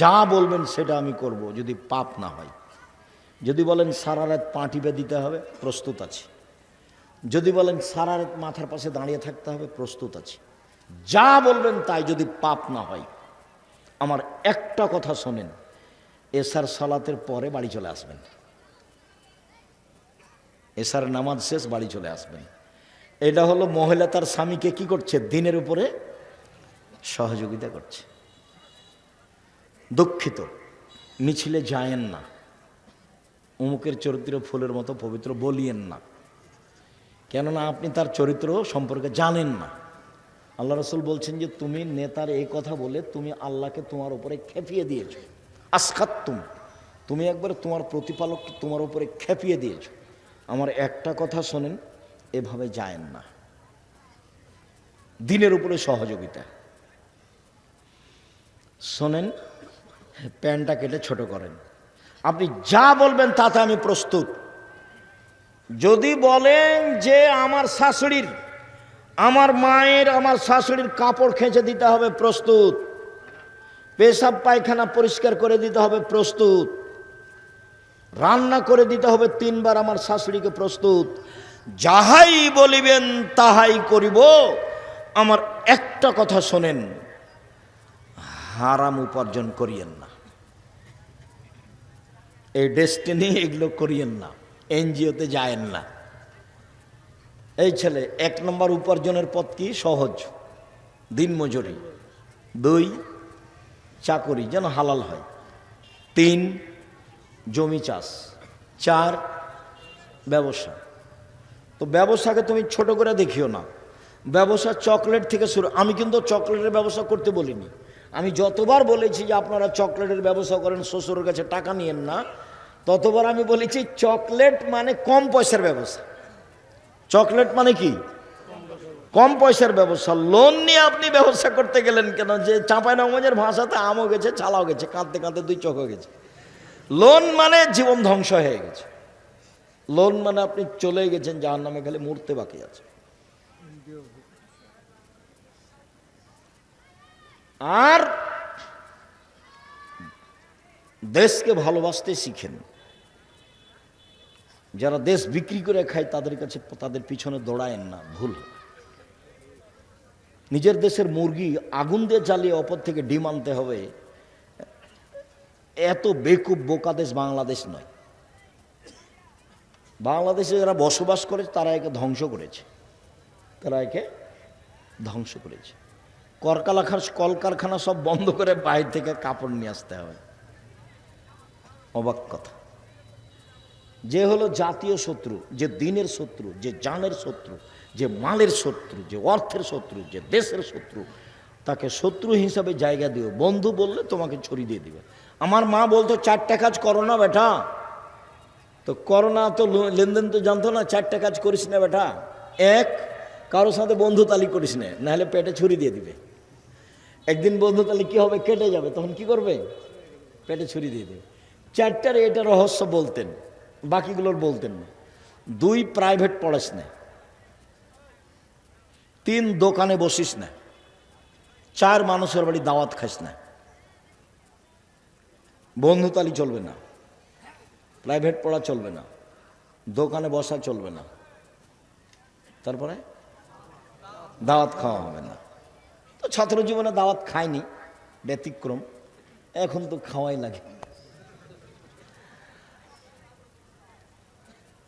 যা বলবেন সেটা আমি করব যদি পাপ না হয়। যদি বলেন সারা রাত পা টিপে দিতে হবে, প্রস্তুত আছি। যদি বলেন সারা রাত মাথার পাশে দাঁড়িয়ে থাকতে হবে, প্রস্তুত আছি। যা বলবেন তাই, যদি পাপ না হয়। আমার একটা কথা শোনেন, এশার সালাতের পরে বাড়ি চলে আসবেন, এশার নামাজ শেষ বাড়ি চলে আসবেন। এটা হলো মহিলা তার স্বামীকে কি করছে? দিনের উপরে সহযোগিতা করছে। দুঃখিত, মিছিলে যায়েন না, অমুকের চরিত্র ফুলের মতো পবিত্র বলিয়েন না, কেননা আপনি তার চরিত্র সম্পর্কে জানেন না। আল্লাহ রসুল বলছেন যে তুমি নেতার এই কথা বলে তুমি আল্লাহকে তোমার উপরে খেপিয়ে দিয়েছ, আসখাত্তুম, তুমি একবার তোমার প্রতিপালককে তোমার উপরে খেপিয়ে দিয়েছ। আমার একটা কথা শোনেন, এভাবে যায়েন না, দিনের উপরে সহযোগিতা। শোনেন, প্যান্টটা কেটে ছোট করেন। আপনি যা বলবেন তাতে আমি প্রস্তুত। যদি বলেন যে আমার শাশুড়ির, আমার মায়ের, আমার শাশুড়ির কাপড় খেঁচে দিতে হবে, প্রস্তুত। পেশাব পায়খানা পরিষ্কার করে দিতে হবে, প্রস্তুত। রান্না করে দিতে হবে 3 বার আমার শাশুড়িকে, প্রস্তুত। যাহাই বলিবেন তাহাই করিব। আমার একটা কথা শোনেন, হারাম উপার্জন করিয়েন না, এই ডেস্টিনি এগুলো করিয়েন না, এনজিওতে যায়েন না। এই ছেলে 1 নম্বর উপার্জনের পথ কি? সহজ, দিনমজুরি। 2 চাকরি, যেন হালাল হয়। 3 জমি চাষ। 4 ব্যবসা। তো ব্যবসাকে তুমি ছোট করে দেখিও না। ব্যবসা চকলেট থেকে শুরু। আমি কিন্তু চকলেটের ব্যবসা করতে বলিনি। আমি যতবার বলেছি যে আপনারা চকলেটের ব্যবসা করেন, শ্বশুরের কাছে টাকা নিয়েন না, ততবার আমি বলেছি চকলেট মানে কম পয়সার ব্যবসা। চকলেট মানে কি? কম পয়সার ব্যবসা। লোন নিয়ে আপনি ব্যবসা করতে গেলেন কেন? যে চাঁপাইনবাবগঞ্জের ভাষাতে আমও গেছে, ছালাও গেছে, কাঁদতে কাঁদতে 2 চোখ হয়ে গেছে। লোন মানে জীবন ধ্বংস হয়ে গেছে। লোন মানে আপনি চলে গেছেন জাহান্নামে, খালি মরতে বাকি আছে। আর দেশকে ভালোবাসতে শিখেন। যারা দেশ বিক্রি করে খায় তাদের কাছে, তাদের পিছনে দৌড়ায়েন না, ভুল। নিজের দেশের মুরগি আগুন দিয়ে জ্বালিয়ে অপর থেকে ডিম আনতে হবে, এত বেকুব বোকা দেশ বাংলাদেশ নয়। বাংলাদেশে যারা বসবাস করে তারা একে ধ্বংস করেছে, কলকারখানা সব বন্ধ করে বাইরে থেকে কাপড় নিয়ে আসতে হবে। অবাক কথা। যে হলো জাতীয় শত্রু, যে দিনের শত্রু, যে জানের শত্রু, যে মালের শত্রু, যে অর্থের শত্রু, যে দেশের শত্রু, তাকে শত্রু হিসাবে জায়গা দিও। বন্ধু বললে তোমাকে ছড়ি দিয়ে দিবে। আমার মা বলতো 4টা কাজ করো না বেটা। তো করোনা তো লেনদেন তো জানতো না, 4টা কাজ করিস না বেটা। 1, কারোর সাথে বন্ধু তালি করিস না, নাহলে পেটে ছুরি দিয়ে দিবে। একদিন বন্ধু তালি কি হবে, কেটে যাবে, তখন কি করবে? পেটে ছুরি দিয়ে দেবে। 4টার এটা রহস্য বলতেন, বাকিগুলোর বলতেন না। 2, প্রাইভেট পড়াস না। 3, দোকানে বসিস না। 4, মানুষের বাড়ি দাওয়াত খাস না। বন্ধু তালি চলবে না, প্রাইভেট পড়া চলবে না, দোকানে বসা চলবে না, তারপরে দাওয়াত খাওয়া হবে না। তো ছাত্র জীবনে দাওয়াত খায়নি, ব্যতিক্রম। এখন তো খাওয়াই লাগে।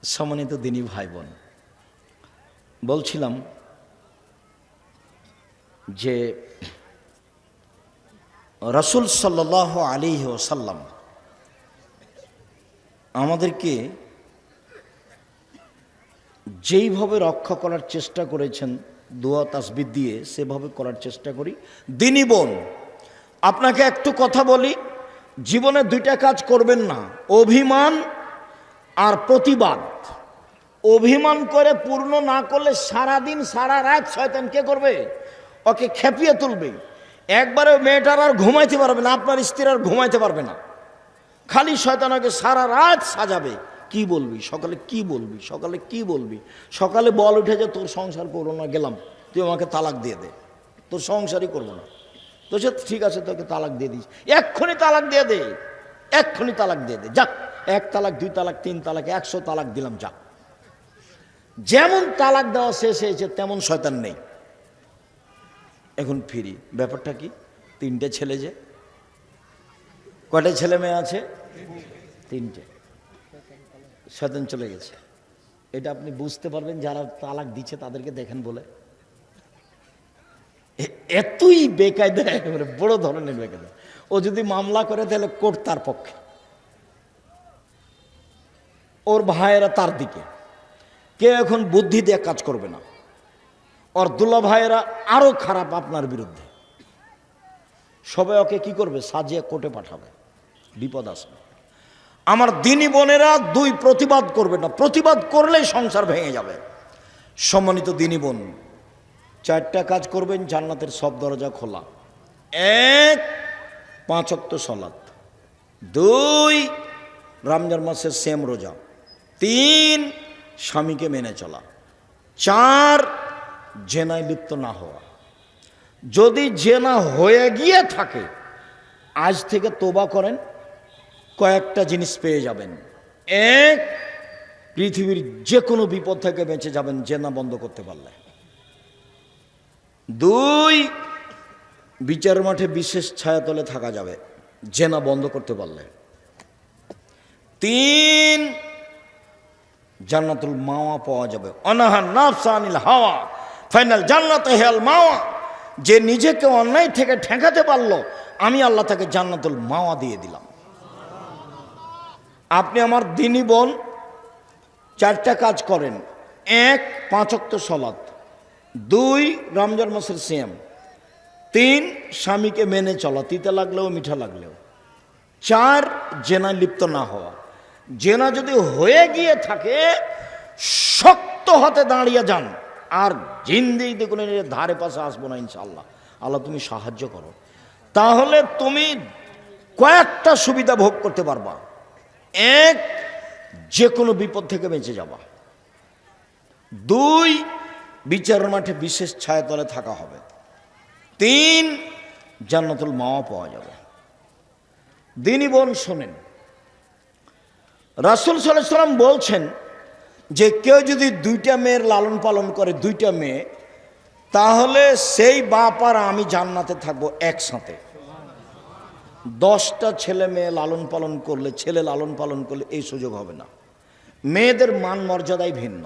সম্মানিত দিনী ভাই বোন, বলছিলাম যে রাসূল সাল্লাল্লাহু আলাইহি ওয়াসাল্লাম আমাদেরকে যেইভাবে রক্ষা করার চেষ্টা করেছেন দোয়া তাসবিহ দিয়ে, সেভাবে করার চেষ্টা করি। দিনী বোন, আপনাকে একটু কথা বলি, জীবনে 2টা কাজ করবেন না, অভিমান আর প্রতিবাদ। অভিমান করে পূর্ণ না করলে সারাদিন সারা রাত শয়তান কে করবে? ওকে খেপিয়ে তুলবে। একবারে মেয়েটার আর ঘুমাইতে পারবে না, আপনার স্ত্রী আর ঘুমাইতে পারবে না। খালি শয়তান ওকে সারা রাত সাজাবে। কি বলবি সকালে, কি বলবি সকালে, কি বলবি সকালে? বল উঠে যে তোর সংসার করবো না, গেলাম, তুই আমাকে তালাক দিয়ে দে, তোর সংসারই করবো না। তো সে ঠিক আছে, তোকে তালাক দিয়ে দিস, এক্ষুনি তালাক দিয়ে দে, এক্ষুনি তালাক দিয়ে দে, যাক। 1 তালাক, 2 তালাক, 3 তালাক, 100 তালাক দিলাম, যা। যেমন তালাক দেওয়া শেষ হয়েছে তেমন শয়তান নেই। এখন ফিরি, ব্যাপারটা কি? 3টে ছেলে, যে কয়টা ছেলে মেয়ে আছে? 3টে। শয়তান চলে গেছে। এটা আপনি বুঝতে পারবেন যারা তালাক দিচ্ছে তাদেরকে দেখেন বলে। এতই বেকায়দা, একেবারে বড় ধরনের বেকায়দা। ও যদি মামলা করে তাহলে কোর্ট তার পক্ষে, ওর ভাইয়েরা তার দিকে। কেউ এখন বুদ্ধি দিয়ে কাজ করবে না। ওর দুলা ভাইয়েরা আরো খারাপ আপনার বিরুদ্ধে। সবাই ওকে কি করবে? সাজিয়ে কোর্টে পাঠাবে, বিপদ আসবে। আমার দিনী বোনেরা 2, প্রতিবাদ করবে না। প্রতিবাদ করলেই সংসার ভেঙে যাবে। সম্মানিত দিনী বোন, 4টা কাজ করবেন, জান্নাতের সব দরজা খোলা। 1, 5 ওয়াক্ত সালাত, 2 রমজান মাসের সেম রোজা, 3 স্বামীকে মেনে চলা, 4 জেনায় লিপ্ত না হওয়া। যদি জেনা হয়ে গিয়ে থাকে আজ থেকে তোবা করেন, কয়েকটা জিনিস পেয়ে যাবেন। 1, পৃথিবীর যে কোনো বিপদ থেকে বেঁচে যাবেন জেনা বন্ধ করতে পারলে। 2, বিচার মাঠে বিশেষ ছায়াতলে থাকা যাবে জেনা বন্ধ করতে পারলে। 3, জান্নাতুল মাওয়া পাওয়া যাবে। অনাহা নাফসা আনিল হাওয়া ফাইনাল জান্নাতে হেল মাওয়া। যে নিজেকে অন্যায় থেকে ঠেকাতে পারলো, আমি আল্লাহ তাকে জান্নাতুল মাওয়া দিয়ে দিলাম। আপনি আমার দিনী বোন 4টা কাজ করেন। 1, 5 ওয়াক্ত সালাত, 2 রমজান মাসের সিয়াম, 3 স্বামীকে মেনে চলা, তিতা লাগলেও মিঠা লাগলেও, 4 জেনায় লিপ্ত না হওয়া। জেনা যদি হয়ে গিয়ে থাকে শক্ত হাতে দাঁড়িয়ে যান, আর জিন্দেগিতে কোনো ধারে পাশে আসবো না ইনশাআল্লাহ। আল্লাহ তুমি সাহায্য করো, তাহলে তুমি কয়েকটা সুবিধা ভোগ করতে পারবা। 1, যে কোনো বিপদ থেকে বেঁচে যাবা। 2, বিচারের মাঠে বিশেষ ছায়াতলে থাকা হবে। 3, জান্নাতুল মাওয়া পাওয়া যাবে। দিনী বোন শোনেন, রাসূল সাল্লাল্লাহু আলাইহি ওয়াসাল্লাম বলছেন যে কেউ যদি 2টা মেয়ের লালন পালন করে, 2টা মেয়ে, তাহলে সেই বাপ আর আমি জান্নাতে থাকবো একসাথে। 10টা ছেলে মেয়ে লালন পালন করলে, ছেলে লালন পালন করলে এই সুযোগ হবে না। মেয়েদের মান মর্যাদাই ভিন্ন।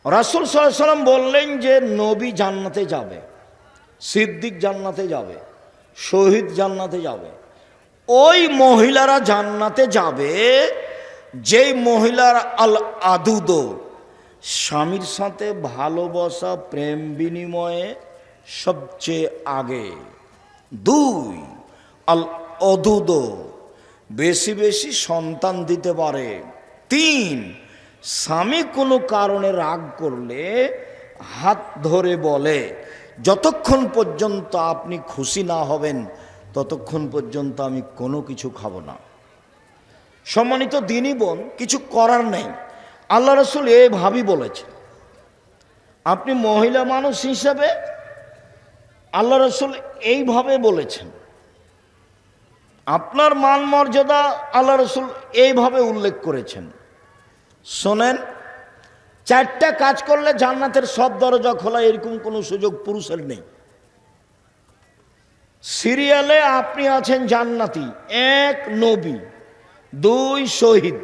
রাসূল সাল্লাল্লাহু আলাইহি ওয়াসাল্লাম বললেন যে নবী জান্নাতে যাবে, সিদ্দিক জান্নাতে যাবে, শহীদ জান্নাতে যাবে। ওই মহিলারা জান্নাতে যাবে যেই মহিলার আল আদুদ, স্বামীর সাথে ভালোবাসা প্রেম বিনিময়ে সবচেয়ে আগে। 2, আল অদুদ, বেশি বেশি সন্তান দিতে পারে। 3, স্বামী কোনো কারণে রাগ করলে হাত ধরে বলে যতক্ষণ পর্যন্ত আপনি খুশি না হবেন ততক্ষণ পর্যন্ত আমি কোনো কিছু খাবো না। সম্মানিত দিনী বোন, কিছু করার নেই, আল্লাহ রাসূল এইভাবেই বলেছে। আপনি মহিলা মানুষ হিসাবে আল্লাহ রাসূল এইভাবে বলেছেন। আপনার মান মর্যাদা আল্লাহ রাসূল এইভাবে উল্লেখ করেছেন। শোনেন, 4টা কাজ করলে জান্নাতের সব দরজা খোলা, এরকম কোনো সুযোগ পুরুষের নেই। সিরিয়ালে আপনি আছেন জান্নাতি। 1, নবী, 2 শহীদ,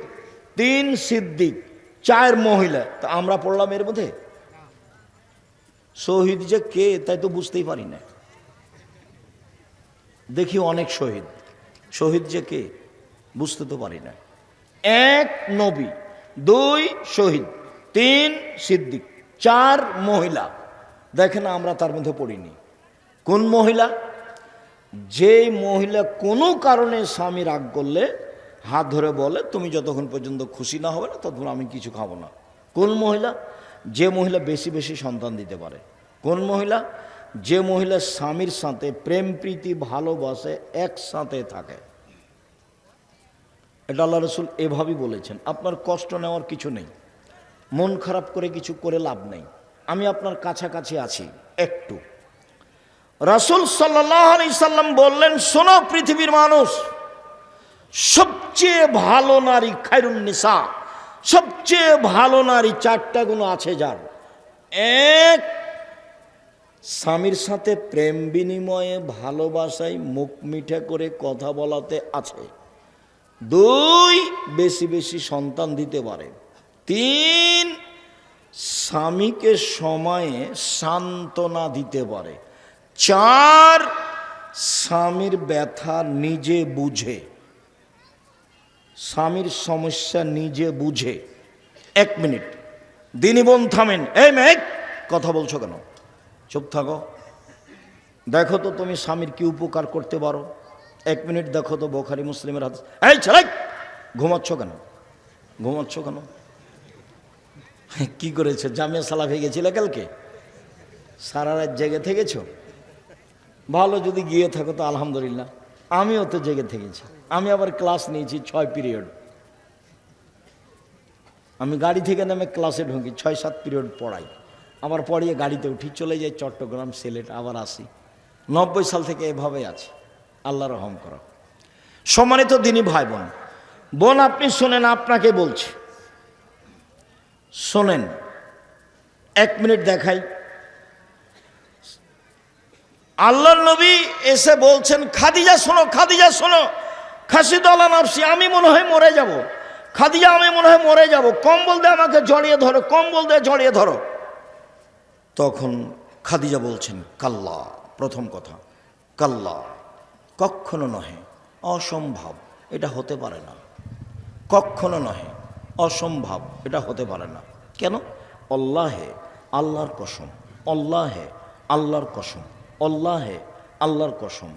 3 সিদ্দিক, 4 মহিলা। তা আমরা পড়লাম এর মধ্যে। শহীদ যে কে তাই তো বুঝতেই পারি না। দেখি অনেক শহীদ, শহীদ যে কে বুঝতে তো পারি না। 1 নবী, 2 শহীদ, 3 সিদ্দিক, 4 মহিলা। দেখেন আমরা তার মধ্যে পড়িনি। কোন মহিলা? যেই মহিলা কোনো কারণে স্বামী রাগ করলে হাত ধরে বলে তুমি যতক্ষণ পর্যন্ত খুশি না হবে না ততক্ষণ আমি কিছু খাবো না। কোন মহিলা? যে মহিলা বেশি বেশি সন্তান দিতে পারে। কোন মহিলা? যে মহিলা স্বামীর সাথে প্রেম প্রীতি ভালোবাসে, একসাথে থাকে। এটা আল্লাহ রাসূল এভাবেই বলেছেন। আপনার কষ্ট নেওয়ার কিছু নেই, মন খারাপ করে কিছু করে লাভ নেই। আমি আপনার কাছাকাছি আছি একটু। রাসূল সাল্লাল্লাহু আলাইহি সাল্লাম বললেন, শোনো পৃথিবীর মানুষ, সবচেয়ে ভালো নারী খায়রুন নিসা, সবচেয়ে ভালো নারী 4টা গুণ আছে যার। 1, স্বামীর সাথে প্রেম বিনিময়ে ভালোবাসায় মুখ মিঠা করে কথা বলাতে আছে। 2, বেশি বেশি সন্তান দিতে পারে। 3, স্বামীকে সময়ে সান্ত্বনা দিতে পারে। 4, স্বামীর ব্যথা নিজে বুঝে, স্বামীর সমস্যা নিজে বুঝে। 1 মিনিট, দিনী বোন থামেন। এই মেয়ে কথা বলছো কেন? চুপ থাকো। দেখো তো তুমি স্বামীর কি উপকার করতে পারো। 1 মিনিট দেখো তো বুখারী মুসলিমের হাদিস। এই ছেলে ঘুমাচ্ছ কেন? ঘুমাচ্ছ কেন? কি করেছো? জামিয়া সালাফে গেছিলে কালকে? সারা রাত জেগে থেকেছো? ভালো, যদি গিয়ে থাকো তো আলহামদুলিল্লাহ। আমিও তো জেগে থেকেছি, আমি আবার ক্লাস নিয়েছি 6 পিরিয়ড। আমি গাড়ি থেকে নেমে ক্লাসে ঢুকি, 6-7 পিরিয়ড পড়াই, আবার পড়িয়ে গাড়িতে উঠি, চলে যাই চট্টগ্রাম, সিলেট, আবার আসি। 90 সাল থেকে এভাবেই আছে, আল্লাহ রহম করো। সম্মানিত দিনী ভাই বোন, বোন আপনি শোনেন, আপনাকে বলছি শোনেন, 1 মিনিট দেখাই। আল্লাহর নবী এসে বলছেন, খাদিজা শোনো, খাদিজা শোনো, খাসিদুল্লাহ নাফসি, আমি মনে হয় মরে যাব, খাদিজা আমি মনে হয় মরে যাব, কম্বল দিয়ে আমাকে জড়িয়ে ধরো, কম্বল দিয়ে জড়িয়ে ধরো। তখন খাদিজা বলছেন, কাল্লা, প্রথম কথা কাল্লা, কখনো নহে, অসম্ভব, এটা হতে পারে না, কখনো নহে, অসম্ভব, এটা হতে পারে না। কেন? আল্লাহে, আল্লাহর কসম, আল্লাহে, আল্লাহর কসম, আল্লাহে, আল্লাহর কসম,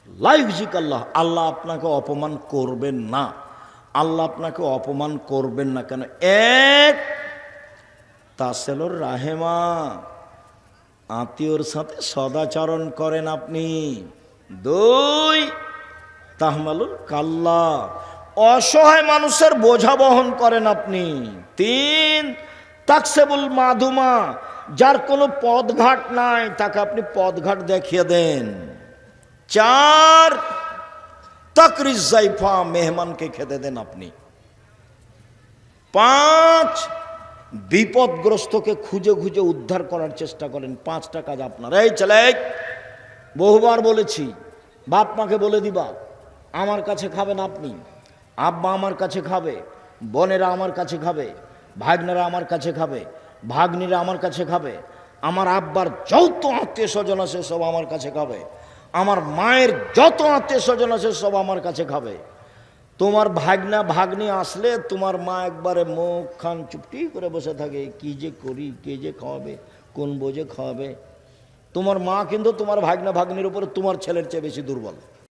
লাইফজিক আল্লাহ, আল্লাহ আপনাকে অপমান করবেন না, আল্লাহ আপনাকে অপমান করবেন না। কেন? এক, তাসেলুর রাহেমা, আত্মীয়র সাথে সদাচরণ করেন আপনি। 2, তাহমালুল কাল্লা, অসহায় মানুষের বোঝা বহন করেন আপনি। 3, তাকসেবুল মাধুমা, যার কোনো পথঘাট নাই তাকে আপনি পথঘাট দেখিয়ে দেন। 4, তাকরিজ জাইফা, মেহমানকে খেতে দেন আপনি। 5, বিপদগ্রস্তকে খুঁজে খুঁজে উদ্ধার করার চেষ্টা করেন। 5টা কাজ আপনার। এই ছেলে, বহুবার বলেছি, বাপ মাকে বলে দিবা, আমার কাছে খাবেন আপনি, আব্বা আমার কাছে খাবে, বোনেরা আমার কাছে খাবে, ভাগ্নেরা আমার কাছে খাবে, ভাগ্নিরা আমার কাছে খাবে, আমার আব্বার যত আত্মীয় স্বজন আছে সব আমার কাছে খাবে, আমার মায়ের যত আত্মীয় স্বজন আছে সব আমার কাছে খাবে। তোমার ভাগনা ভাগ্নি আসলে তোমার মা একবারে মুখ খান চুপটি করে বসে থাকে, কি যে করি, কে যে খাওয়াবে, কোন বোঝে খাওয়াবে। তোমার মা কিন্তু তোমার ভাগনা ভাগ্নির উপরে তোমার ছেলের চেয়ে বেশি দুর্বল।